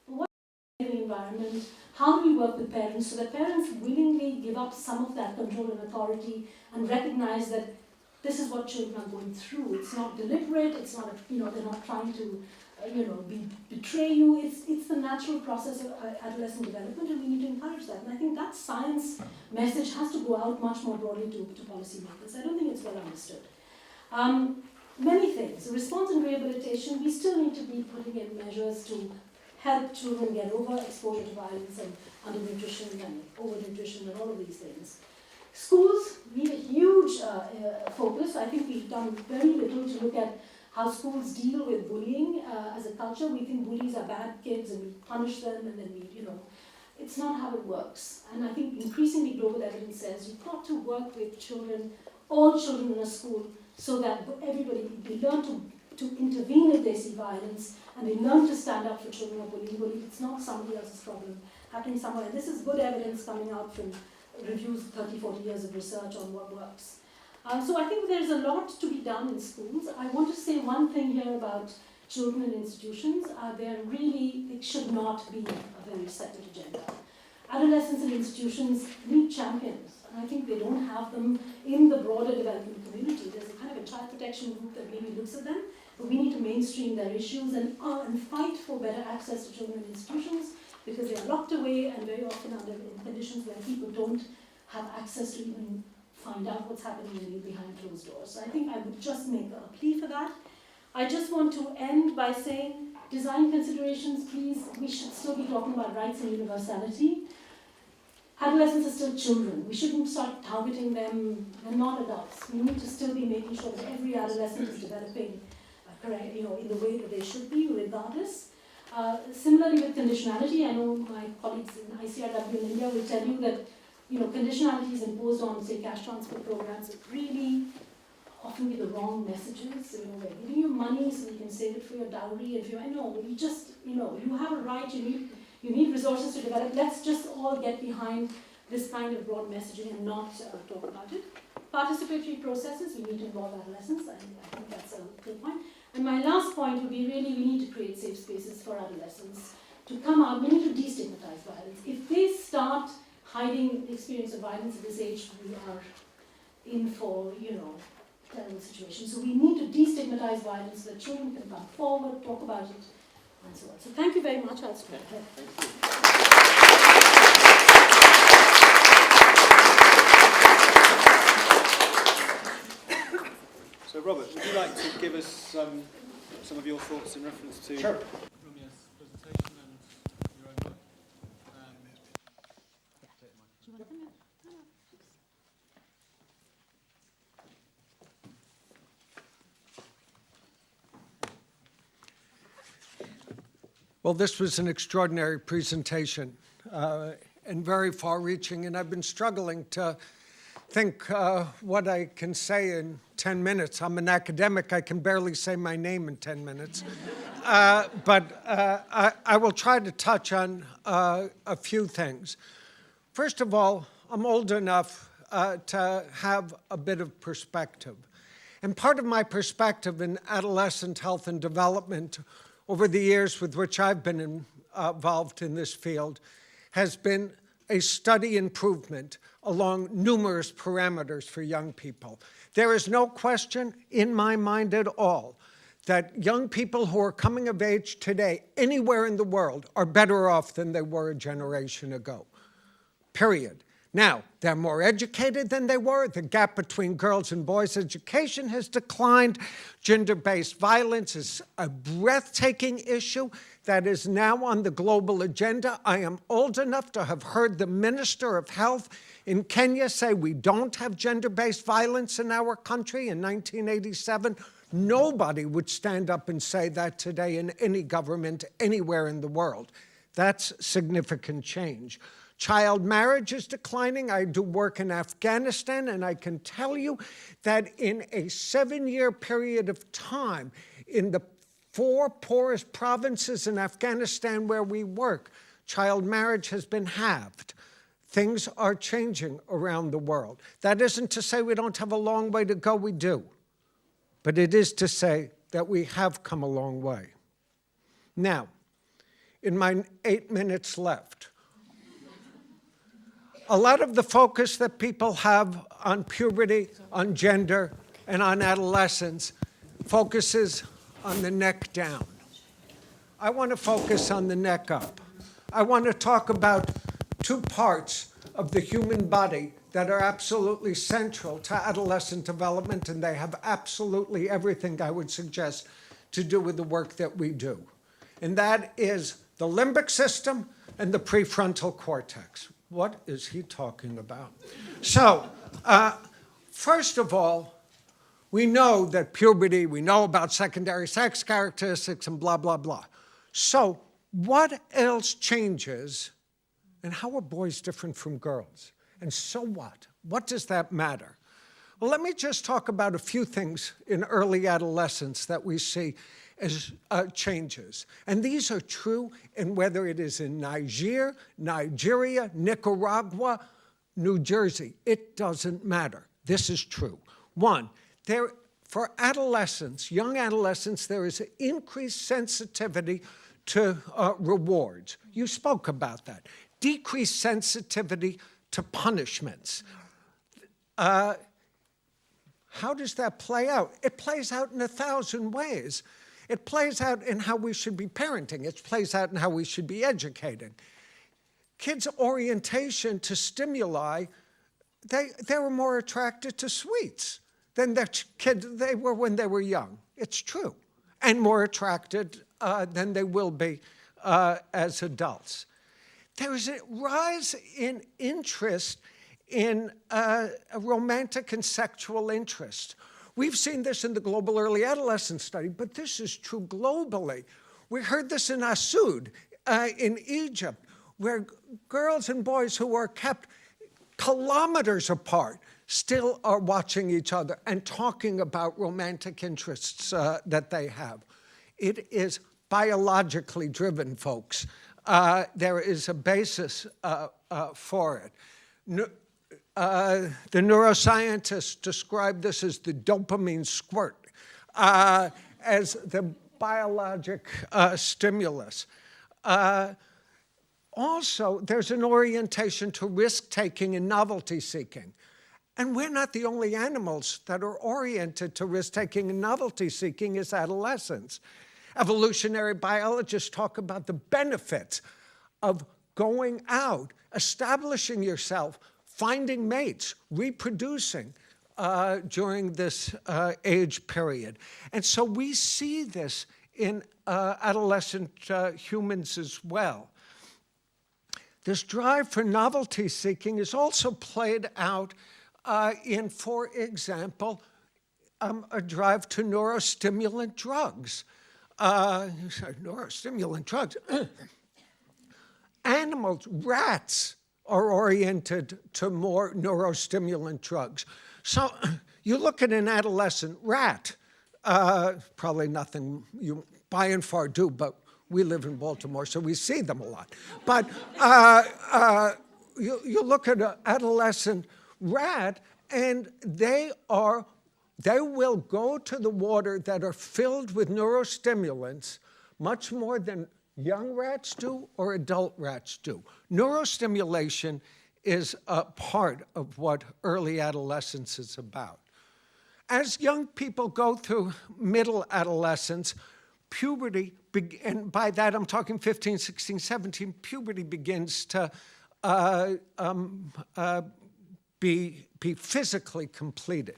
But what is the caregiving environment? How do we work with parents so that parents willingly give up some of that control and authority and recognize that this is what children are going through. It's not deliberate. It's not, they're not trying to, betray you. It's the natural process of adolescent development, and we need to encourage that. And I think that science message has to go out much more broadly to policymakers. I don't think it's well understood. Many things. Response and rehabilitation, we still need to be putting in measures to help children get over exposure to violence and undernutrition and overnutrition and all of these things. Schools need a huge focus. I think we've done very little to look at how schools deal with bullying as a culture. We think bullies are bad kids and we punish them and then it's not how it works. And I think increasingly global evidence says you've got to work with children, all children in a school, so that they learn to intervene if they see violence, and they learn to stand up for children who are bullied. It's not somebody else's problem happening somewhere. And this is good evidence coming out from reviews of 30, 40 years of research on what works. So I think there's a lot to be done in schools. I want to say one thing here about children in institutions. It should not be a very separate agenda. Adolescents in institutions need champions. And I think they don't have them in the broader development community. There's a kind of a child protection group that maybe looks at them, but we need to mainstream their issues and fight for better access to children in institutions, because they are locked away and very often under in conditions where people don't have access to even find out what's happening behind closed doors. So I think I would just make a plea for that. I just want to end by saying, design considerations, please, we should still be talking about rights and universality. Adolescents are still children. We shouldn't start targeting them. They're not adults. We need to still be making sure that every adolescent is developing in the way that they should be, regardless. Similarly with conditionality, I know my colleagues in ICRW in India will tell you that conditionality is imposed on, say, cash transfer programs. It really often be the wrong messages. We're giving you money so you can save it for your dowry. If you you have a right. You need resources to develop. Let's just all get behind this kind of broad messaging and not talk about it. Participatory processes, we need to involve adolescents. I think that's a good point. And my last point would be really we need to create safe spaces for adolescents to come out. We need to destigmatize violence. If they start hiding the experience of violence at this age, we are in for, terrible situations. So we need to destigmatize violence so that children can come forward, talk about it, and so on. So thank you very much. I'll stop here. So Robert, would you like to give us some of your thoughts in reference to Ramya's presentation and your own work? Do you want to come here? Well, this was an extraordinary presentation and very far-reaching, and I've been struggling to think what I can say in 10 minutes. I'm an academic. I can barely say my name in 10 minutes. But I will try to touch on a few things. First of all, I'm old enough to have a bit of perspective. And part of my perspective in adolescent health and development over the years with which I've been involved in this field has been a study improvement along numerous parameters for young people. There is no question in my mind at all that young people who are coming of age today, anywhere in the world, are better off than they were a generation ago, period. Now, they're more educated than they were. The gap between girls' and boys' education has declined. Gender-based violence is a breathtaking issue that is now on the global agenda. I am old enough to have heard the Minister of Health in Kenya say we don't have gender-based violence in our country in 1987. Nobody would stand up and say that today in any government anywhere in the world. That's significant change. Child marriage is declining. I do work in Afghanistan, and I can tell you that in a 7-year period of time, in the 4 poorest provinces in Afghanistan where we work, child marriage has been halved. Things are changing around the world. That isn't to say we don't have a long way to go, we do. But it is to say that we have come a long way. Now, in my 8 minutes left, a lot of the focus that people have on puberty, on gender, and on adolescence focuses on the neck down. I want to focus on the neck up. I want to talk about 2 parts of the human body that are absolutely central to adolescent development, and they have absolutely everything, I would suggest, to do with the work that we do. And that is the limbic system and the prefrontal cortex. What is he talking about? So, first of all, we know that puberty, we know about secondary sex characteristics and blah, blah, blah. So, what else changes, and how are boys different from girls? And so what? What does that matter? Well, let me just talk about a few things in early adolescence that we see as changes. And these are true in whether it is in Nigeria, Nicaragua, New Jersey. It doesn't matter. This is true. 1, for adolescents, young adolescents, there is an increased sensitivity to rewards. You spoke about that. Decreased sensitivity to punishments. How does that play out? It plays out in 1,000 ways. It plays out in how we should be parenting. It plays out in how we should be educating. Kids' orientation to stimuli, they were more attracted to sweets than they were when they were young. It's true. And more attracted than they will be as adults. There is a rise in interest in a romantic and sexual interest. We've seen this in the Global Early Adolescence Study, but this is true globally. We heard this in Asud, in Egypt, where girls and boys who are kept kilometers apart still are watching each other and talking about romantic interests that they have. It is biologically driven, folks. There is a basis for it. The neuroscientists describe this as the dopamine squirt, as the biologic stimulus. Also, there's an orientation to risk-taking and novelty-seeking. And we're not the only animals that are oriented to risk-taking and novelty-seeking as adolescents. Evolutionary biologists talk about the benefits of going out, establishing yourself, finding mates, reproducing during this age period. And so we see this in adolescent humans as well. This drive for novelty seeking is also played out in, for example, a drive to neurostimulant drugs. neurostimulant drugs. Animals, rats, are oriented to more neurostimulant drugs. So you look at an adolescent rat, probably nothing you by and far do, but we live in Baltimore, so we see them a lot. But you look at an adolescent rat, and they will go to the water that are filled with neurostimulants much more than young rats do or adult rats do. Neurostimulation is a part of what early adolescence is about. As young people go through middle adolescence, puberty, and by that I'm talking 15, 16, 17, puberty begins to be physically completed.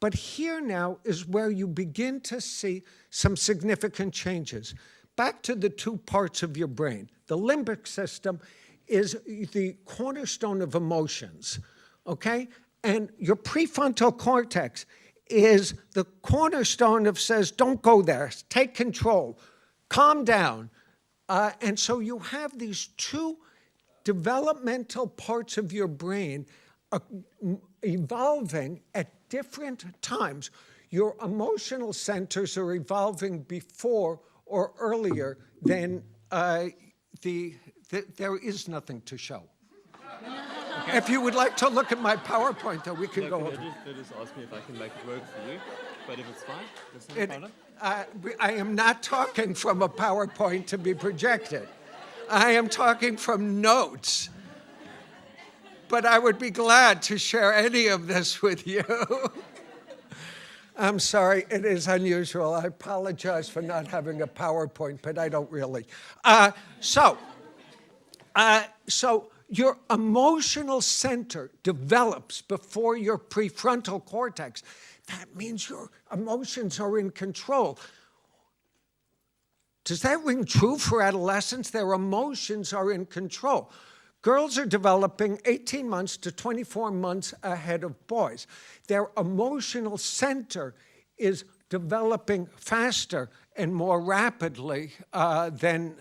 But here now is where you begin to see some significant changes. Back to the two parts of your brain. The limbic system is the cornerstone of emotions, okay? And your prefrontal cortex is the cornerstone of says, don't go there, take control, calm down. And so you have these two developmental parts of your brain evolving at different times. Your emotional centers are evolving before or earlier than there is nothing to show. Okay. If you would like to look at my PowerPoint, though, we can go over. They just asked me if I can make it work for you, but if it's fine, that's no problem. I am not talking from a PowerPoint to be projected. I am talking from notes. But I would be glad to share any of this with you. I'm sorry, it is unusual. I apologize for not having a PowerPoint, but I don't really. So your emotional center develops before your prefrontal cortex. That means your emotions are in control. Does that ring true for adolescents? Their emotions are in control. Girls are developing 18 months to 24 months ahead of boys. Their emotional center is developing faster and more rapidly than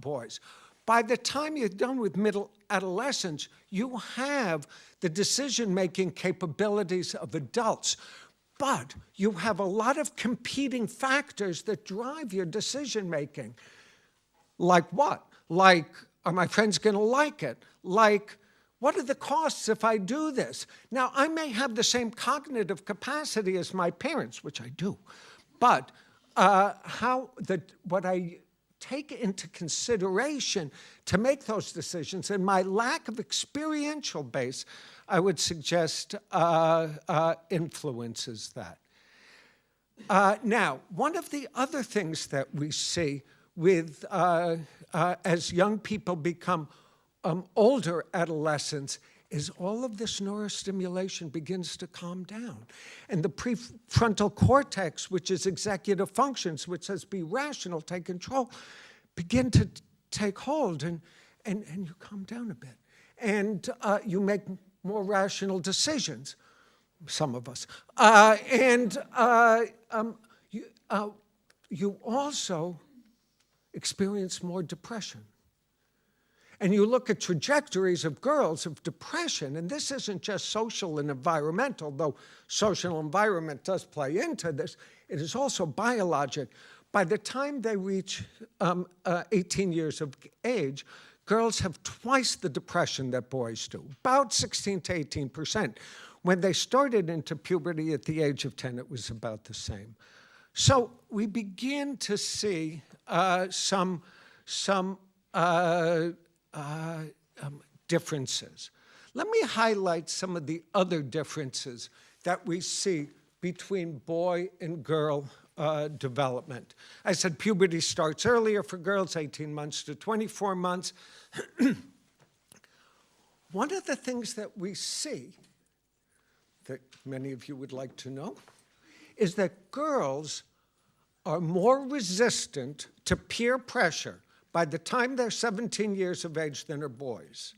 boys. By the time you're done with middle adolescence, you have the decision-making capabilities of adults, but you have a lot of competing factors that drive your decision-making. Like what? Like, are my friends going to like it? Like, what are the costs if I do this? Now, I may have the same cognitive capacity as my parents, which I do, but what I take into consideration to make those decisions and my lack of experiential base, I would suggest influences that. Now, one of the other things that we see with as young people become older adolescents is all of this neurostimulation begins to calm down. And the prefrontal cortex, which is executive functions, which says be rational, take control, begin to take hold, and you calm down a bit. And you make more rational decisions, some of us. You also experience more depression. And you look at trajectories of girls of depression, and this isn't just social and environmental, though social environment does play into this, it is also biologic. By the time they reach 18 years of age, girls have twice the depression that boys do, about 16 to 18%. When they started into puberty at the age of 10, it was about the same. So we begin to see some differences. Let me highlight some of the other differences that we see between boy and girl development. I said puberty starts earlier for girls, 18 months to 24 months. One of the things that we see that many of you would like to know is that girls are more resistant to peer pressure by the time they're 17 years of age than are boys.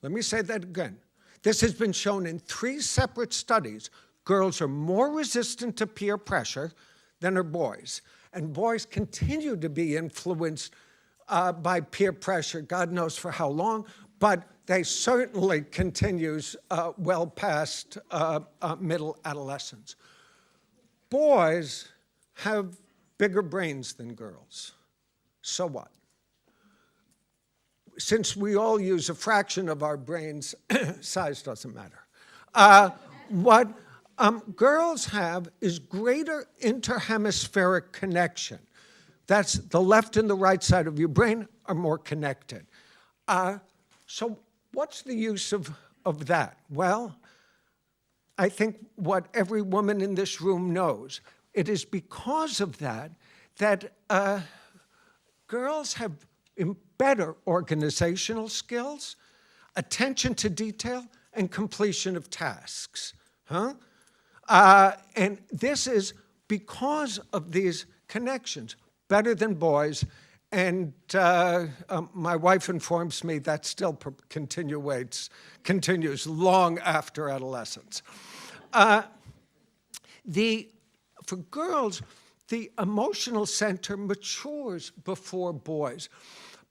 Let me say that again. This has been shown in 3 separate studies. Girls are more resistant to peer pressure than are boys. And boys continue to be influenced by peer pressure, God knows for how long, but they certainly continues well past middle adolescence. Boys have bigger brains than girls. So what? Since we all use a fraction of our brains, size doesn't matter. What girls have is greater interhemispheric connection. That's the left and the right side of your brain are more connected. So what's the use of that? Well, I think what every woman in this room knows, it is because of that girls have better organizational skills, attention to detail, and completion of tasks. And this is because of these connections, better than boys. And my wife informs me that still continues long after adolescence. For girls, the emotional center matures before boys.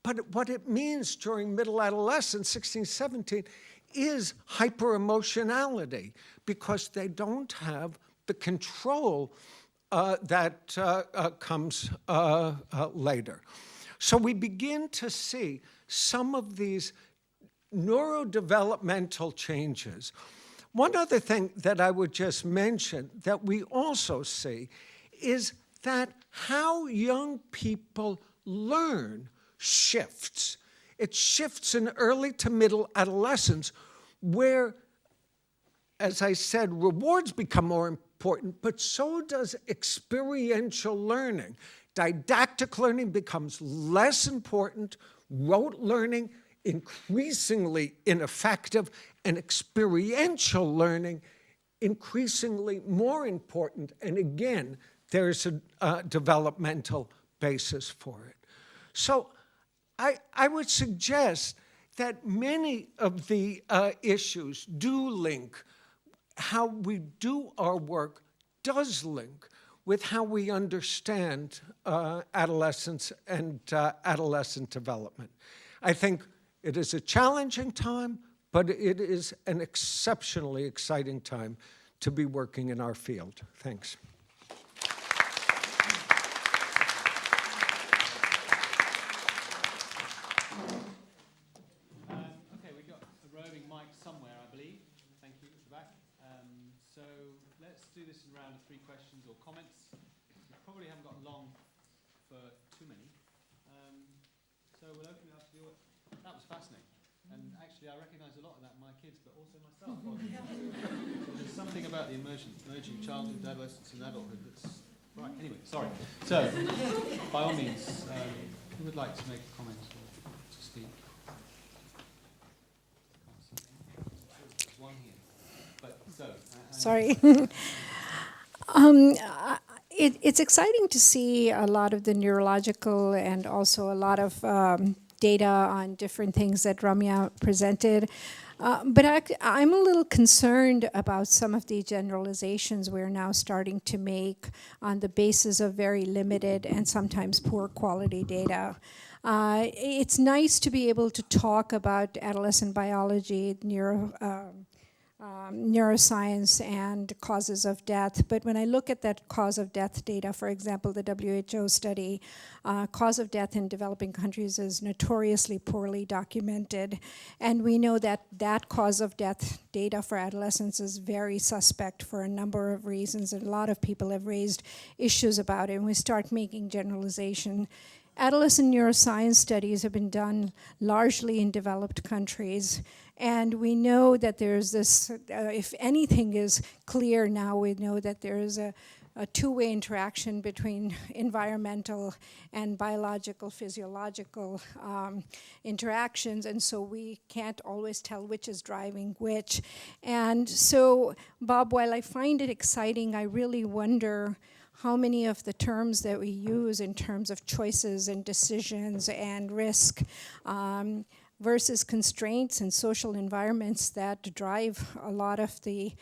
But what it means during middle adolescence, 16, 17, is hyper-emotionality because they don't have the control that comes later. So we begin to see some of these neurodevelopmental changes. One other thing that I would just mention that we also see is that how young people learn shifts. It shifts in early to middle adolescence where, as I said, rewards become more important, but so does experiential learning. Didactic learning becomes less important, rote learning increasingly ineffective, and experiential learning increasingly more important. And again, there's a developmental basis for it. So I would suggest that many of the issues do link. How we do our work does link with how we understand adolescence and adolescent development. I think it is a challenging time, but it is an exceptionally exciting time to be working in our field. Thanks. Okay, we've got a roving mic somewhere, I believe. Thank you, at the back. So let's do this in a round of 3 questions or comments. We probably haven't got long for too many. So we'll open it up to the audience. That was fascinating. And actually, I recognise a lot of that in my kids, but also myself. So there's something about the emerging childhood, adolescence, and adulthood that's right. Anyway, sorry. So, by all means, who would like to make a comment or to speak? There's one here. But so. Sorry. It's exciting to see a lot of the neurological and also a lot of data on different things that Ramya presented. But I'm a little concerned about some of the generalizations we're now starting to make on the basis of very limited and sometimes poor quality data. It's nice to be able to talk about adolescent biology, neuroscience and causes of death. But when I look at that cause of death data, for example, the WHO study, cause of death in developing countries is notoriously poorly documented. And we know that that cause of death data for adolescents is very suspect for a number of reasons. And a lot of people have raised issues about it. And we start making generalization. Adolescent neuroscience studies have been done largely in developed countries. And we know that there's this, if anything is clear now, we know that there is a two-way interaction between environmental and biological, physiological interactions. And so we can't always tell which is driving which. And so, Bob, while I find it exciting, I really wonder how many of the terms that we use in terms of choices and decisions and risk versus constraints and social environments that drive a lot of the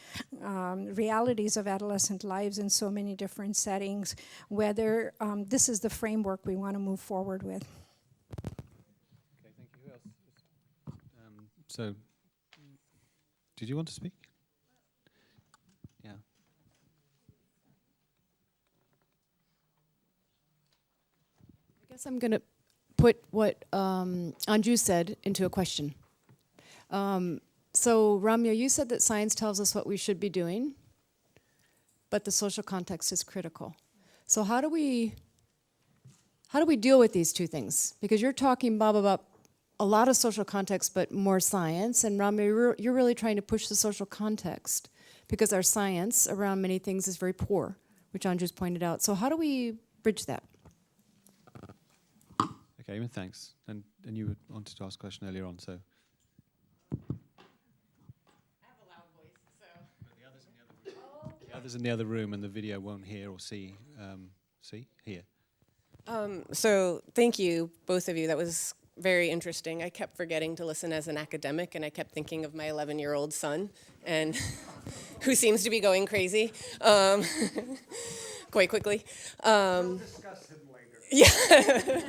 realities of adolescent lives in so many different settings, whether this is the framework we want to move forward with. Okay, thank you. Who else? So, did you want to speak? Yeah. I guess I'm going to put what Anju said into a question. So Ramya, you said that science tells us what we should be doing, but the social context is critical. So how do we deal with these two things? Because you're talking, Bob, about a lot of social context, but more science, and Ramya, you're really trying to push the social context because our science around many things is very poor, which Anju's pointed out. So how do we bridge that? Okay, well, thanks. And you wanted to ask a question earlier on, so. I have a loud voice, so. But the others in the other room, and the video won't hear or see. Hear. So thank you, both of you. That was very interesting. I kept forgetting to listen as an academic, and I kept thinking of my 11-year-old son, and who seems to be going crazy quite quickly. We'll discuss him later. Yeah.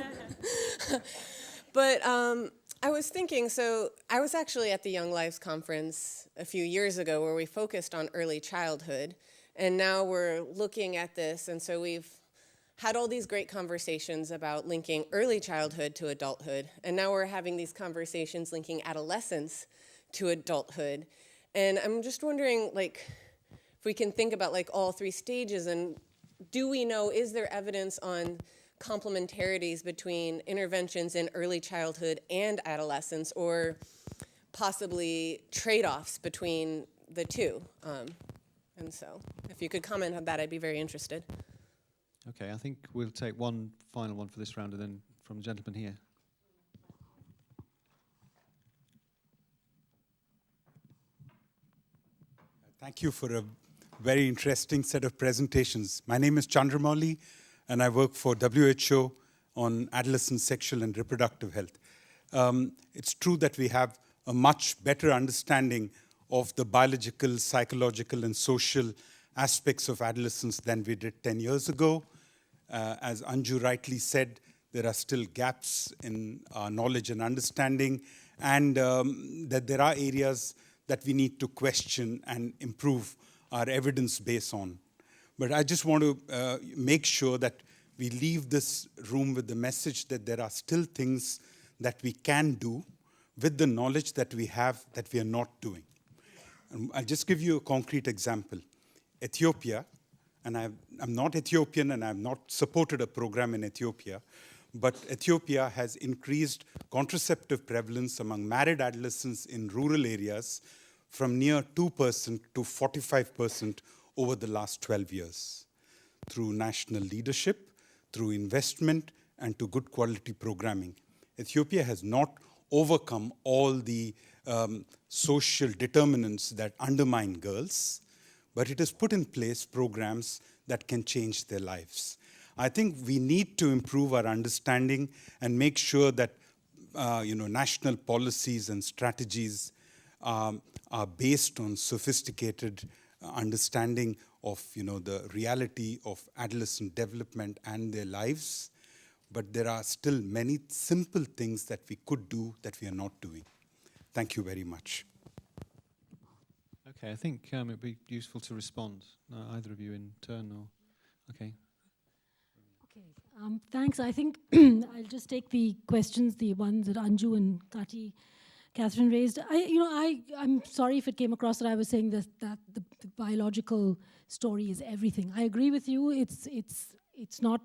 But I was thinking, so I was actually at the Young Lives Conference a few years ago where we focused on early childhood, and now we're looking at this, and so we've had all these great conversations about linking early childhood to adulthood, and now we're having these conversations linking adolescence to adulthood. And I'm just wondering, like, if we can think about like all three stages, and do we know, is there evidence on complementarities between interventions in early childhood and adolescence, or possibly trade-offs between the two? And so if you could comment on that, I'd be very interested. Okay, I think we'll take one final one for this round, and then from the gentleman here. Thank you for a very interesting set of presentations. My name is Chandramouli, and I work for WHO on adolescent sexual and reproductive health. It's true that we have a much better understanding of the biological, psychological, and social aspects of adolescence than we did 10 years ago. As Anju rightly said, there are still gaps in our knowledge and understanding, and that there are areas that we need to question and improve our evidence base on. But I just want to make sure that we leave this room with the message that there are still things that we can do with the knowledge that we have that we are not doing. And I'll just give you a concrete example. Ethiopia, and I'm not Ethiopian and I've not supported a program in Ethiopia, but Ethiopia has increased contraceptive prevalence among married adolescents in rural areas from near 2% to 45% over the last 12 years through national leadership, through investment, and to good quality programming. Ethiopia has not overcome all the social determinants that undermine girls, but it has put in place programs that can change their lives. I think we need to improve our understanding and make sure that national policies and strategies are based on sophisticated understanding of the reality of adolescent development and their lives. But there are still many simple things that we could do that we are not doing. Thank you very much. Okay, I think it would be useful to respond, either of you in turn, or okay. Okay, thanks. I think I'll just take the questions, the ones that Anju and Catherine raised. I'm sorry if it came across that I was saying that the biological story is everything. I agree with you. It's not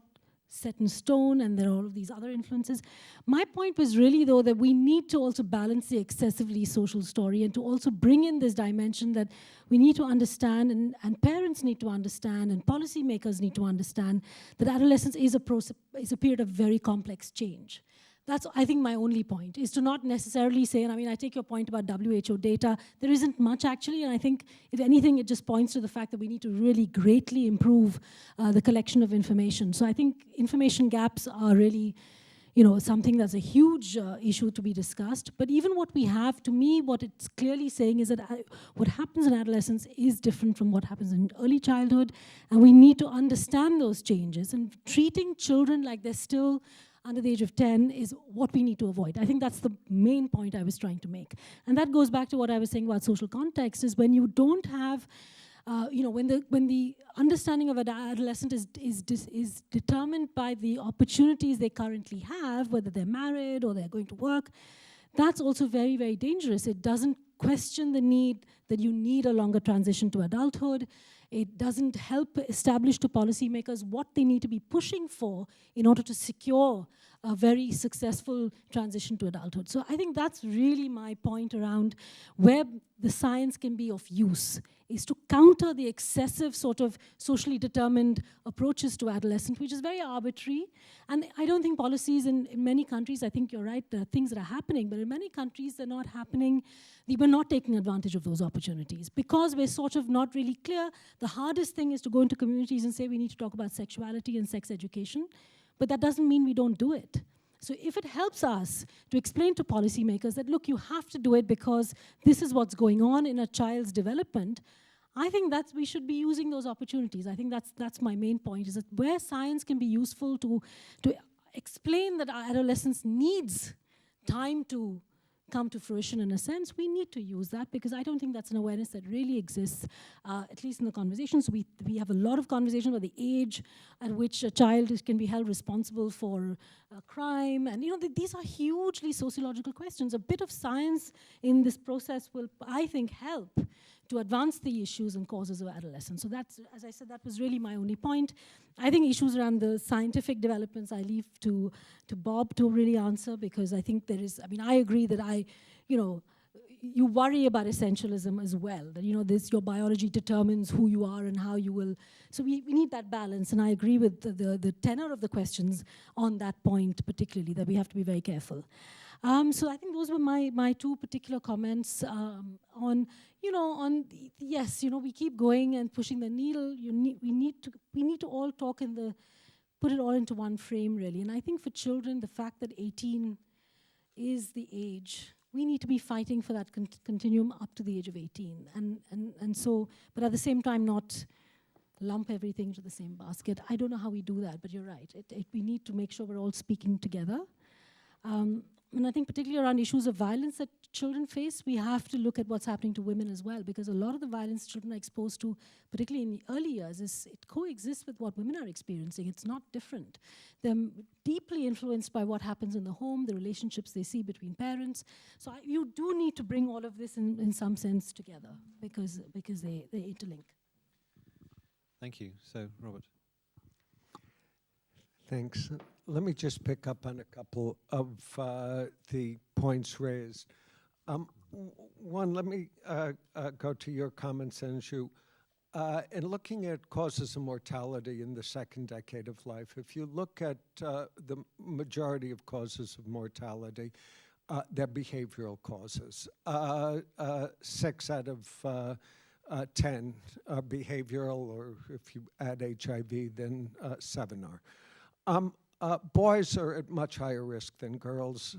set in stone, and there are all of these other influences. My point was really, though, that we need to also balance the excessively social story and to also bring in this dimension that we need to understand, and parents need to understand, and policymakers need to understand that adolescence is a period of very complex change. That's, I think, my only point, is to not necessarily say, and I take your point about WHO data, there isn't much actually, and I think, if anything, it just points to the fact that we need to really greatly improve the collection of information. So I think information gaps are really, something that's a huge issue to be discussed. But even what we have, to me, what it's clearly saying is that what happens in adolescence is different from what happens in early childhood, and we need to understand those changes. And treating children like they're still under the age of 10 is what we need to avoid. I think that's the main point I was trying to make. And that goes back to what I was saying about social context, is when you don't have when the understanding of an adolescent is determined by the opportunities they currently have, whether they're married or they're going to work, that's also very, very dangerous. It doesn't question the need that you need a longer transition to adulthood. It doesn't help establish to policymakers what they need to be pushing for in order to secure a very successful transition to adulthood. So I think that's really my point around where the science can be of use, is to counter the excessive sort of socially determined approaches to adolescence, which is very arbitrary. And I don't think policies in many countries, I think you're right, there are things that are happening, but in many countries they're not happening. We're not taking advantage of those opportunities because we're sort of not really clear. The hardest thing is to go into communities and say we need to talk about sexuality and sex education, but that doesn't mean we don't do it. So if it helps us to explain to policymakers that, look, you have to do it because this is what's going on in a child's development, I think that we should be using those opportunities. I think that's my main point, is that where science can be useful to explain that our adolescence needs time to come to fruition in a sense, we need to use that, because I don't think that's an awareness that really exists, at least in the conversations. We have a lot of conversation about the age at which a child can be held responsible for crime, and these are hugely sociological questions. A bit of science in this process will, I think, help to advance the issues and causes of adolescence. So that's, as I said, that was really my only point. I think issues around the scientific developments I leave to Bob to really answer, because I think there is, I agree that you worry about essentialism as well, that your biology determines who you are and how you will. So we need that balance, and I agree with the tenor of the questions on that point particularly, that we have to be very careful. So I think those were my two particular comments on yes, we keep going and pushing the needle. We need to all talk put it all into one frame, really. And I think for children, the fact that 18 is the age, we need to be fighting for that continuum up to the age of 18. And so, but at the same time, not lump everything into the same basket. I don't know how we do that, but you're right. We need to make sure we're all speaking together. And I think particularly around issues of violence that children face, we have to look at what's happening to women as well, because a lot of the violence children are exposed to, particularly in the early years, it coexists with what women are experiencing. It's not different. They're deeply influenced by what happens in the home, the relationships they see between parents. So you do need to bring all of this in some sense together, because they interlink. Thank you. So, Robert. Thanks. Let me just pick up on a couple of the points raised. One, let me go to your comments, Anju. In looking at causes of mortality in the second decade of life, if you look at the majority of causes of mortality, they're behavioral causes. 6 out of 10 are behavioral, or if you add HIV, then 7 are. Boys are at much higher risk than girls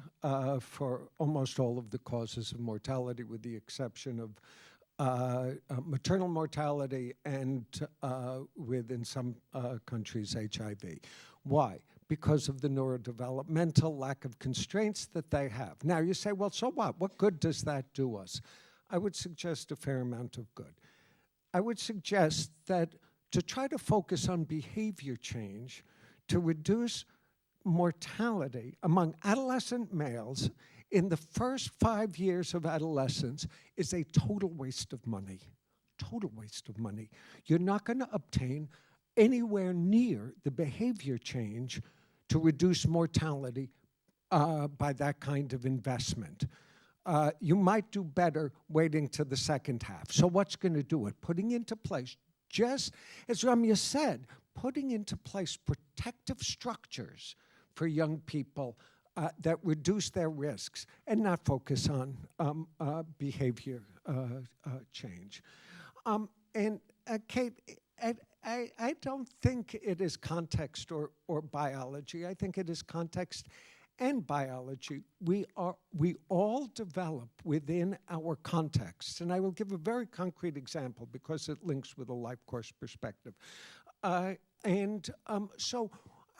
for almost all of the causes of mortality, with the exception of maternal mortality and with, in some countries, HIV. Why? Because of the neurodevelopmental lack of constraints that they have. Now you say, well, so what? What good does that do us? I would suggest a fair amount of good. I would suggest that to try to focus on behavior change to reduce mortality among adolescent males in the first 5 years of adolescence is a total waste of money. Total waste of money. You're not going to obtain anywhere near the behavior change to reduce mortality by that kind of investment. You might do better waiting to the second half. So what's going to do it? Putting into place, just as Ramya said, putting into place protective structures for young people that reduce their risks and not focus on behavior change. And Kate, I don't think it is context or biology. I think it is context and biology, we all develop within our context. And I will give a very concrete example because it links with a life course perspective. So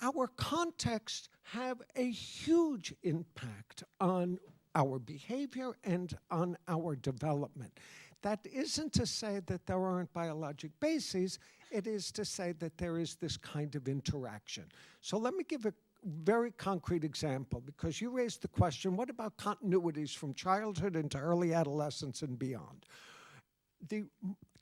our contexts have a huge impact on our behavior and on our development. That isn't to say that there aren't biologic bases, it is to say that there is this kind of interaction. So let me give a very concrete example, because you raised the question, what about continuities from childhood into early adolescence and beyond? The,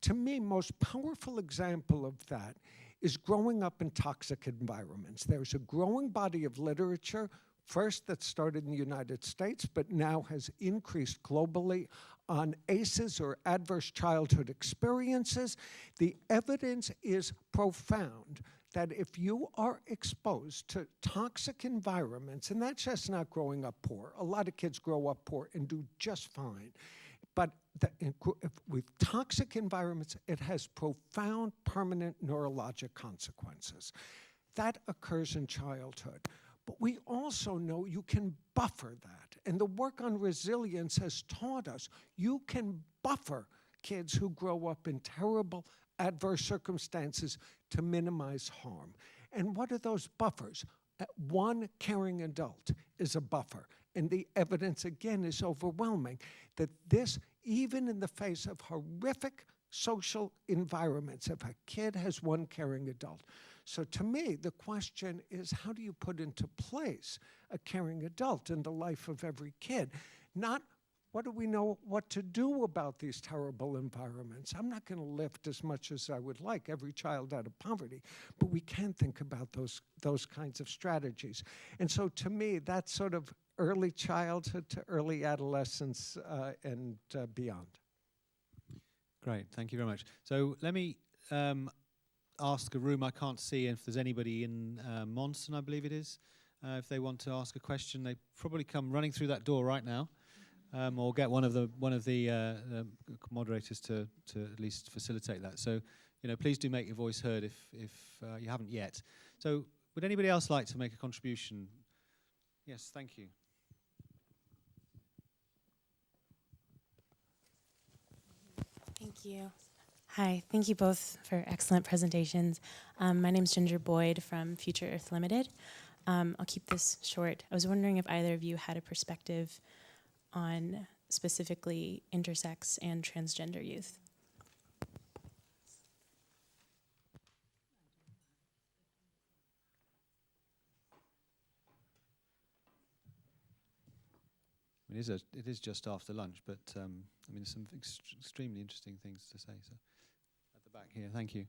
to me, most powerful example of that is growing up in toxic environments. There's a growing body of literature, first that started in the United States, but now has increased globally, on ACEs, or adverse childhood experiences. The evidence is profound that if you are exposed to toxic environments, and that's just not growing up poor. A lot of kids grow up poor and do just fine. But with toxic environments, it has profound, permanent neurologic consequences. That occurs in childhood. But we also know you can buffer that. And the work on resilience has taught us you can buffer kids who grow up in terrible, adverse circumstances to minimize harm. And what are those buffers? One caring adult is a buffer. And the evidence, again, is overwhelming that this, even in the face of horrific social environments, if a kid has one caring adult. So to me, the question is, how do you put into place a caring adult in the life of every kid? Not what do we know what to do about these terrible environments? I'm not going to lift as much as I would like every child out of poverty, but we can think about those kinds of strategies. And so to me, that's sort of early childhood to early adolescence and beyond. Great, thank you very much. So let me ask a room I can't see if there's anybody in Monson, I believe it is. If they want to ask a question, they probably come running through that door right now, or get one of the moderators to at least facilitate that. So, please do make your voice heard if you haven't yet. So, would anybody else like to make a contribution? Yes, thank you. Thank you. Hi, thank you both for excellent presentations. My name's Ginger Boyd from Future Earth Limited. I'll keep this short. I was wondering if either of you had a perspective on specifically intersex and transgender youth. It is just after lunch, but there's some extremely interesting things to say. So, at the back here, thank you.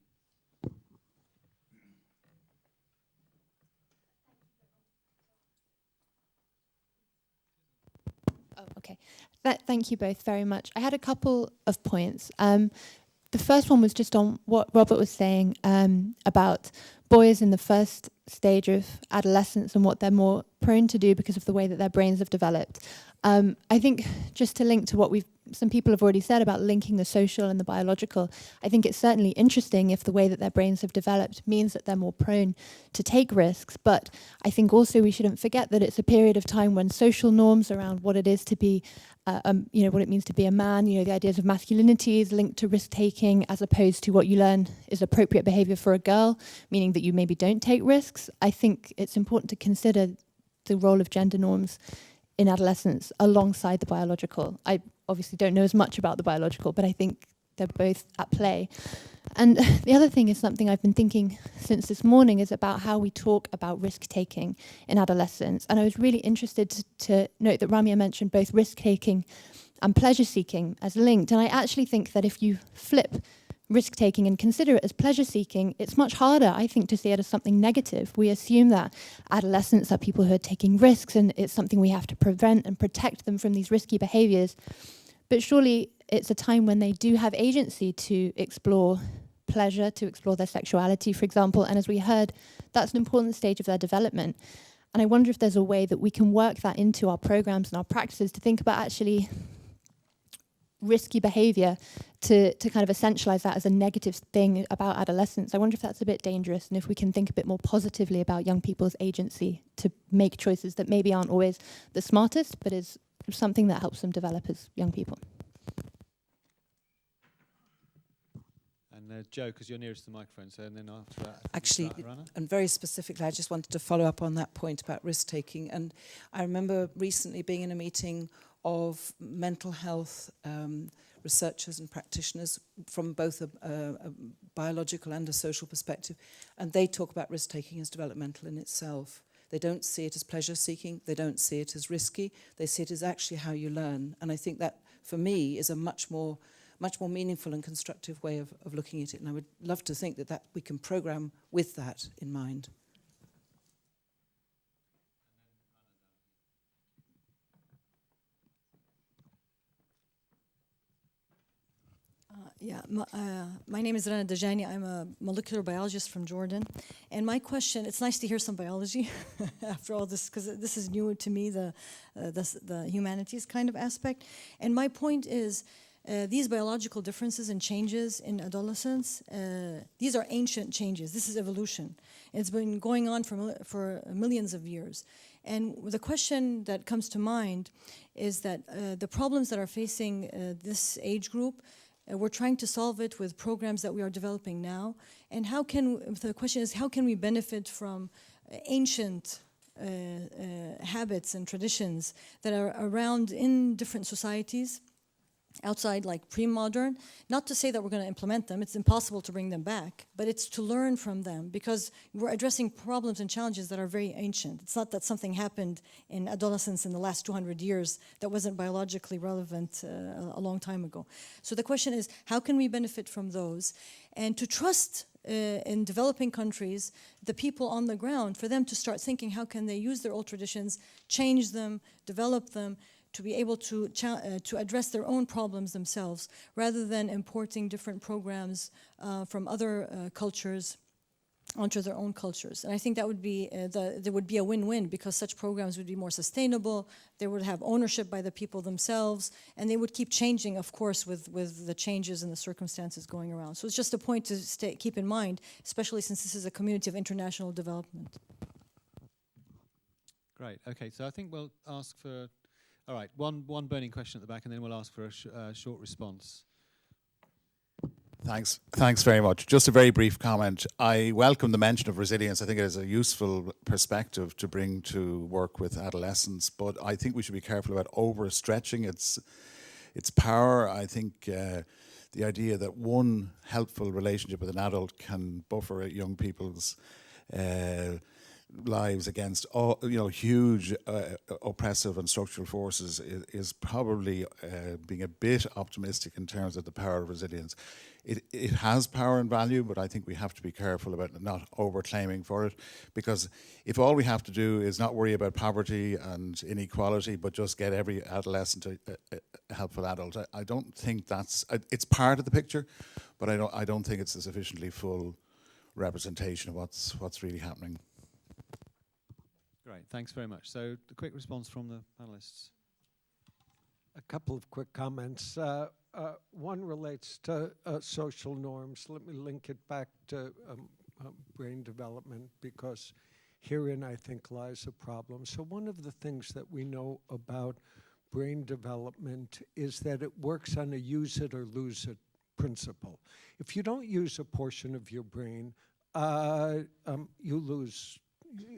Oh, okay. Thank you both very much. I had a couple of points. The first one was just on what Robert was saying about boys in the first stage of adolescence and what they're more prone to do because of the way that their brains have developed. I think just to link to what some people have already said about linking the social and the biological, I think it's certainly interesting if the way that their brains have developed means that they're more prone to take risks. But I think also we shouldn't forget that it's a period of time when social norms around what it is to be, what it means to be a man, the ideas of masculinity is linked to risk-taking as opposed to what you learn is appropriate behavior for a girl, meaning that you maybe don't take risks. I think it's important to consider the role of gender norms in adolescence alongside the biological. I obviously don't know as much about the biological, but I think they're both at play. And the other thing is something I've been thinking since this morning is about how we talk about risk-taking in adolescence. And I was really interested to note that Ramya mentioned both risk-taking and pleasure-seeking as linked. And I actually think that if you flip risk-taking and consider it as pleasure-seeking, it's much harder, I think, to see it as something negative. We assume that adolescents are people who are taking risks and it's something we have to prevent and protect them from these risky behaviors. But surely it's a time when they do have agency to explore pleasure, to explore their sexuality, for example. And as we heard, that's an important stage of their development. And I wonder if there's a way that we can work that into our programs and our practices to think about actually risky behavior to kind of essentialize that as a negative thing about adolescence. I wonder if that's a bit dangerous, and if we can think a bit more positively about young people's agency to make choices that maybe aren't always the smartest, but is something that helps them develop as young people. And Joe, because you're nearest to the microphone, so and then after that... Actually, Rana? and very specifically, I just wanted to follow up on that point about risk-taking. And I remember recently being in a meeting of mental health researchers and practitioners from both a biological and a social perspective, and they talk about risk-taking as developmental in itself. They don't see it as pleasure-seeking, they don't see it as risky, they see it as actually how you learn. And I think that, for me, is a much more meaningful and constructive way of looking at it. And I would love to think that we can program with that in mind. My name is Rana Dajani. I'm a molecular biologist from Jordan. And my question, it's nice to hear some biology after all this, because this is new to me, the humanities kind of aspect. And my point is, these biological differences and changes in adolescence, these are ancient changes. This is evolution. It's been going on for millions of years. And the question that comes to mind is that the problems that are facing this age group, we're trying to solve it with programs that we are developing now. And the question is, how can we benefit from ancient habits and traditions that are around in different societies, outside, like pre-modern? Not to say that we're going to implement them, it's impossible to bring them back, but it's to learn from them, because we're addressing problems and challenges that are very ancient. It's not that something happened in adolescence in the last 200 years that wasn't biologically relevant a long time ago. So the question is, how can we benefit from those? And to trust in developing countries, the people on the ground, for them to start thinking, how can they use their old traditions, change them, develop them, to be able to address their own problems themselves, rather than importing different programs from other cultures onto their own cultures. And I think that would be there would be a win-win, because such programs would be more sustainable, they would have ownership by the people themselves, and they would keep changing, of course, with the changes and the circumstances going around. So it's just a point to keep in mind, especially since this is a community of international development. Great, okay, so I think we'll ask for... All right, one burning question at the back, and then we'll ask for a short response. Thanks very much. Just a very brief comment. I welcome the mention of resilience. I think it is a useful perspective to bring to work with adolescents, but I think we should be careful about overstretching its power. I think the idea that one helpful relationship with an adult can buffer young people's lives against all, huge oppressive and structural forces is probably being a bit optimistic in terms of the power of resilience. It has power and value, but I think we have to be careful about not over-claiming for it, because if all we have to do is not worry about poverty and inequality, but just get every adolescent a helpful adult, I don't think it's part of the picture, but I don't think it's a sufficiently full representation of what's really happening. Great, thanks very much. So a quick response from the panelists. A couple of quick comments. One relates to social norms. Let me link it back to brain development, because herein I think lies a problem. So one of the things that we know about brain development is that it works on a use it or lose it principle. If you don't use a portion of your brain, you lose.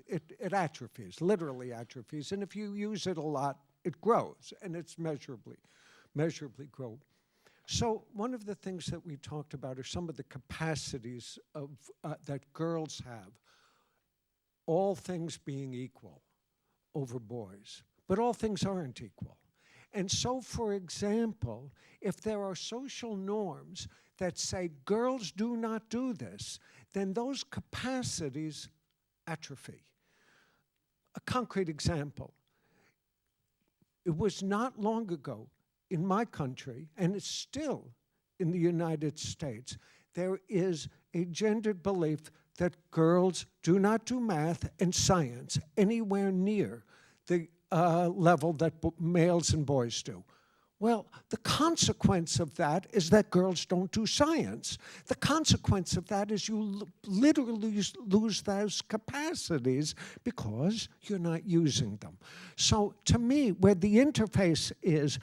It atrophies, literally atrophies, and if you use it a lot, it grows, and it's measurably grow. So one of the things that we talked about are some of the capacities of that girls have, all things being equal over boys, but all things aren't equal. And so, for example, if there are social norms that say girls do not do this, then those capacities atrophy. A concrete example. It was not long ago in my country, and it's still in the United States, there is a gendered belief that girls do not do math and science anywhere near the level that males and boys do. Well, the consequence of that is that girls don't do science. The consequence of that is you literally lose those capacities because you're not using them. So to me, where the interface is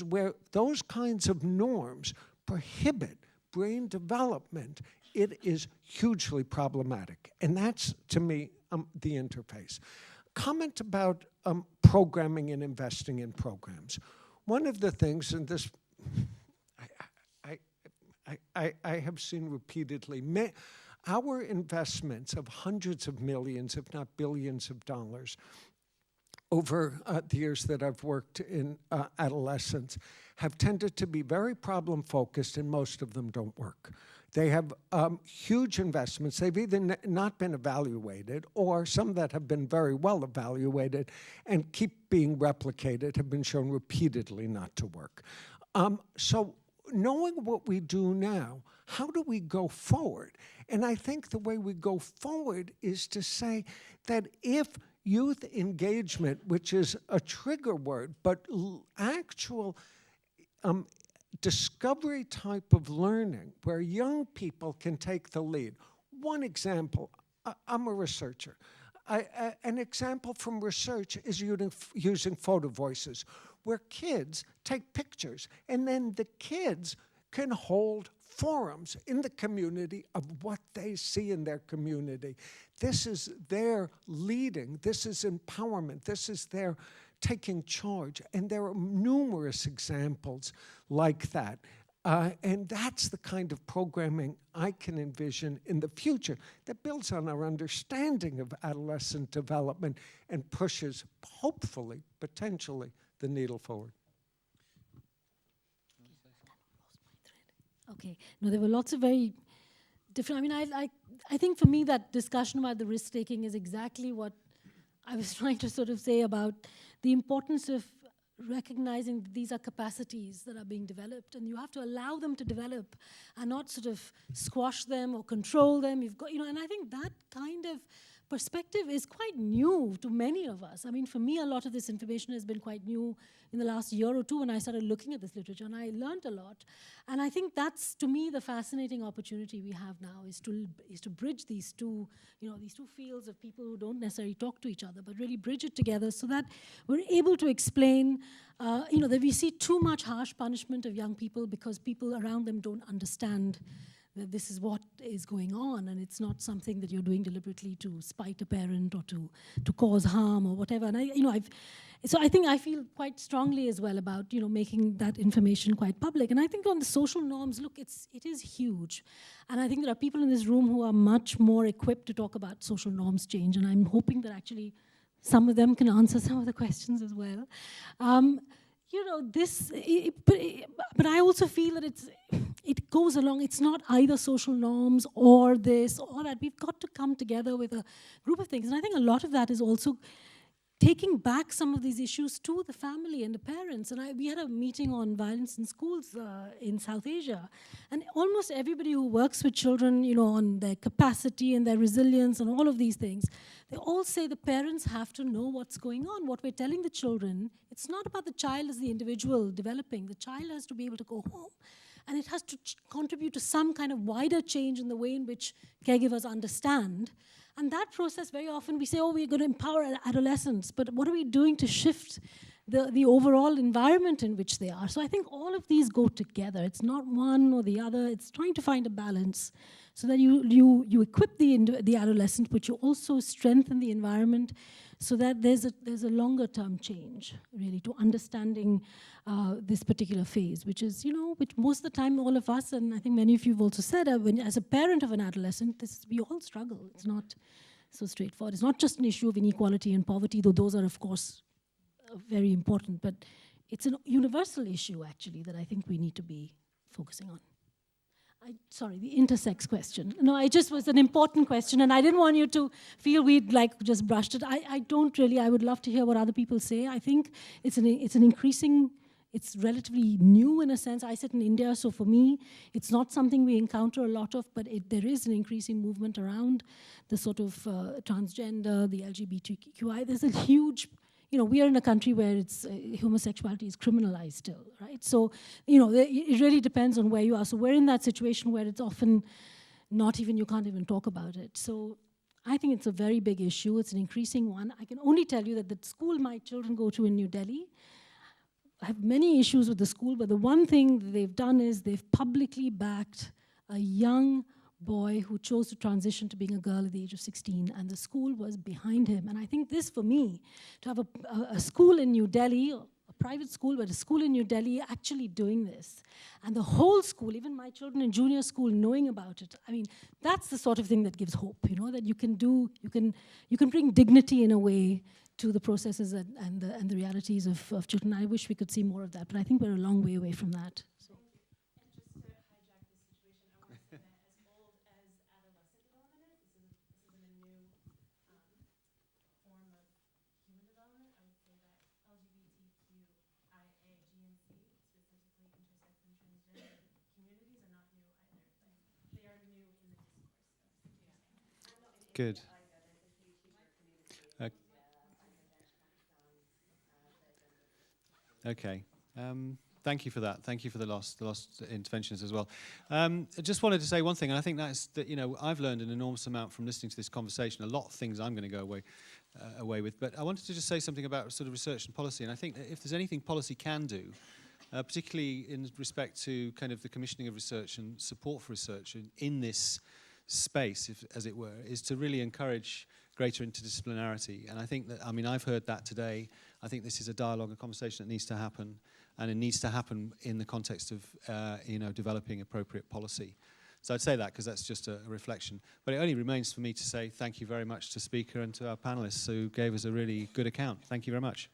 where those kinds of norms prohibit brain development. It is hugely problematic. And that's, to me, the interface. Comment about programming and investing in programs. One of the things, and this I have seen repeatedly, our investments of hundreds of millions, if not billions of dollars, over the years that I've worked in adolescence, have tended to be very problem-focused, and most of them don't work. They have huge investments. They've either not been evaluated, or some that have been very well evaluated and keep being replicated have been shown repeatedly not to work. So knowing what we do now, how do we go forward? And I think the way we go forward is to say that if youth engagement, which is a trigger word, but actual discovery type of learning where young people can take the lead. One example, I'm a researcher. An example from research is using photo voices, where kids take pictures and then the kids can hold forums in the community of what they see in their community. This is their leading, this is empowerment, this is their taking charge. And there are numerous examples like that. And that's the kind of programming I can envision in the future that builds on our understanding of adolescent development and pushes, hopefully, potentially, the needle forward. Okay. No, there were lots of very different, I mean, I think for me that discussion about the risk-taking is exactly what I was trying to sort of say about the importance of recognizing that these are capacities that are being developed, and you have to allow them to develop and not sort of squash them or control them. You've got, and I think that kind of perspective is quite new to many of us. I mean, for me, a lot of this information has been quite new in the last year or two when I started looking at this literature, and I learned a lot. And I think that's, to me, the fascinating opportunity we have now is to bridge these two, these two fields of people who don't necessarily talk to each other, but really bridge it together so that we're able to explain, that we see too much harsh punishment of young people because people around them don't understand that this is what is going on, and it's not something that you're doing deliberately to spite a parent or to cause harm or whatever. And I think I feel quite strongly as well about making that information quite public. And I think on the social norms, look, it is huge, and I think there are people in this room who are much more equipped to talk about social norms change, and I'm hoping that actually some of them can answer some of the questions as well. But I also feel that it goes along. It's not either social norms or this or that. We've got to come together with a group of things. And I think a lot of that is also taking back some of these issues to the family and the parents. And we had a meeting on violence in schools in South Asia. And almost everybody who works with children, on their capacity and their resilience and all of these things, they all say the parents have to know what's going on. What we're telling the children, it's not about the child as the individual developing. The child has to be able to go home. And it has to contribute to some kind of wider change in the way in which caregivers understand. And that process, very often we say, we're going to empower adolescents, but what are we doing to shift the overall environment in which they are? So I think all of these go together. It's not one or the other. It's trying to find a balance so that you equip the adolescent, but you also strengthen the environment so that there's a longer term change, really, to understanding this particular phase, which is, which most of the time all of us, and I think many of you have also said, as a parent of an adolescent, we all struggle. It's not so straightforward. It's not just an issue of inequality and poverty, though those are, of course, very important, but it's a universal issue, actually, that I think we need to be focusing on. Sorry, the intersex question. No, it just was an important question, and I didn't want you to feel we'd just brushed it. I don't really. I would love to hear what other people say. I think it's an increasing. It's relatively new in a sense. I sit in India, so for me, it's not something we encounter a lot of, but there is an increasing movement around the sort of transgender, the LGBTQI. There's a huge we are in a country where it's homosexuality is criminalized still, right? So, it really depends on where you are. So we're in that situation where it's often you can't even talk about it. So I think it's a very big issue. It's an increasing one. I can only tell you that the school my children go to in New Delhi, I have many issues with the school, but the one thing that they've done is they've publicly backed a young boy who chose to transition to being a girl at the age of 16, and the school was behind him. And I think this, for me, to have a school in New Delhi, a private school, but a school in New Delhi actually doing this, and the whole school, even my children in junior school, knowing about it, I mean, that's the sort of thing that gives hope, that you can bring dignity in a way to the processes and the realities of children. I wish we could see more of that, but I think we're a long way away from that. So. And just to hijack this situation, I want to say that as old as adolescent development is, this isn't a new form of human development. I would say that LGBTQIA, GNC, specifically intersex and transgender communities are not new either, but they are new in the discourse. Good. Okay. Thank you for that. Thank you for the last interventions as well. I just wanted to say one thing, and I think that's that I've learned an enormous amount from listening to this conversation. A lot of things I'm going to go away with, but I wanted to just say something about sort of research and policy. And I think that if there's anything policy can do, particularly in respect to kind of the commissioning of research and support for research in this space, as it were, is to really encourage greater interdisciplinarity. And I think that, I've heard that today. I think this is a dialogue, a conversation that needs to happen, and it needs to happen in the context of, developing appropriate policy. So I'd say that because that's just a reflection. But it only remains for me to say thank you very much to speaker and to our panelists who gave us a really good account. Thank you very much.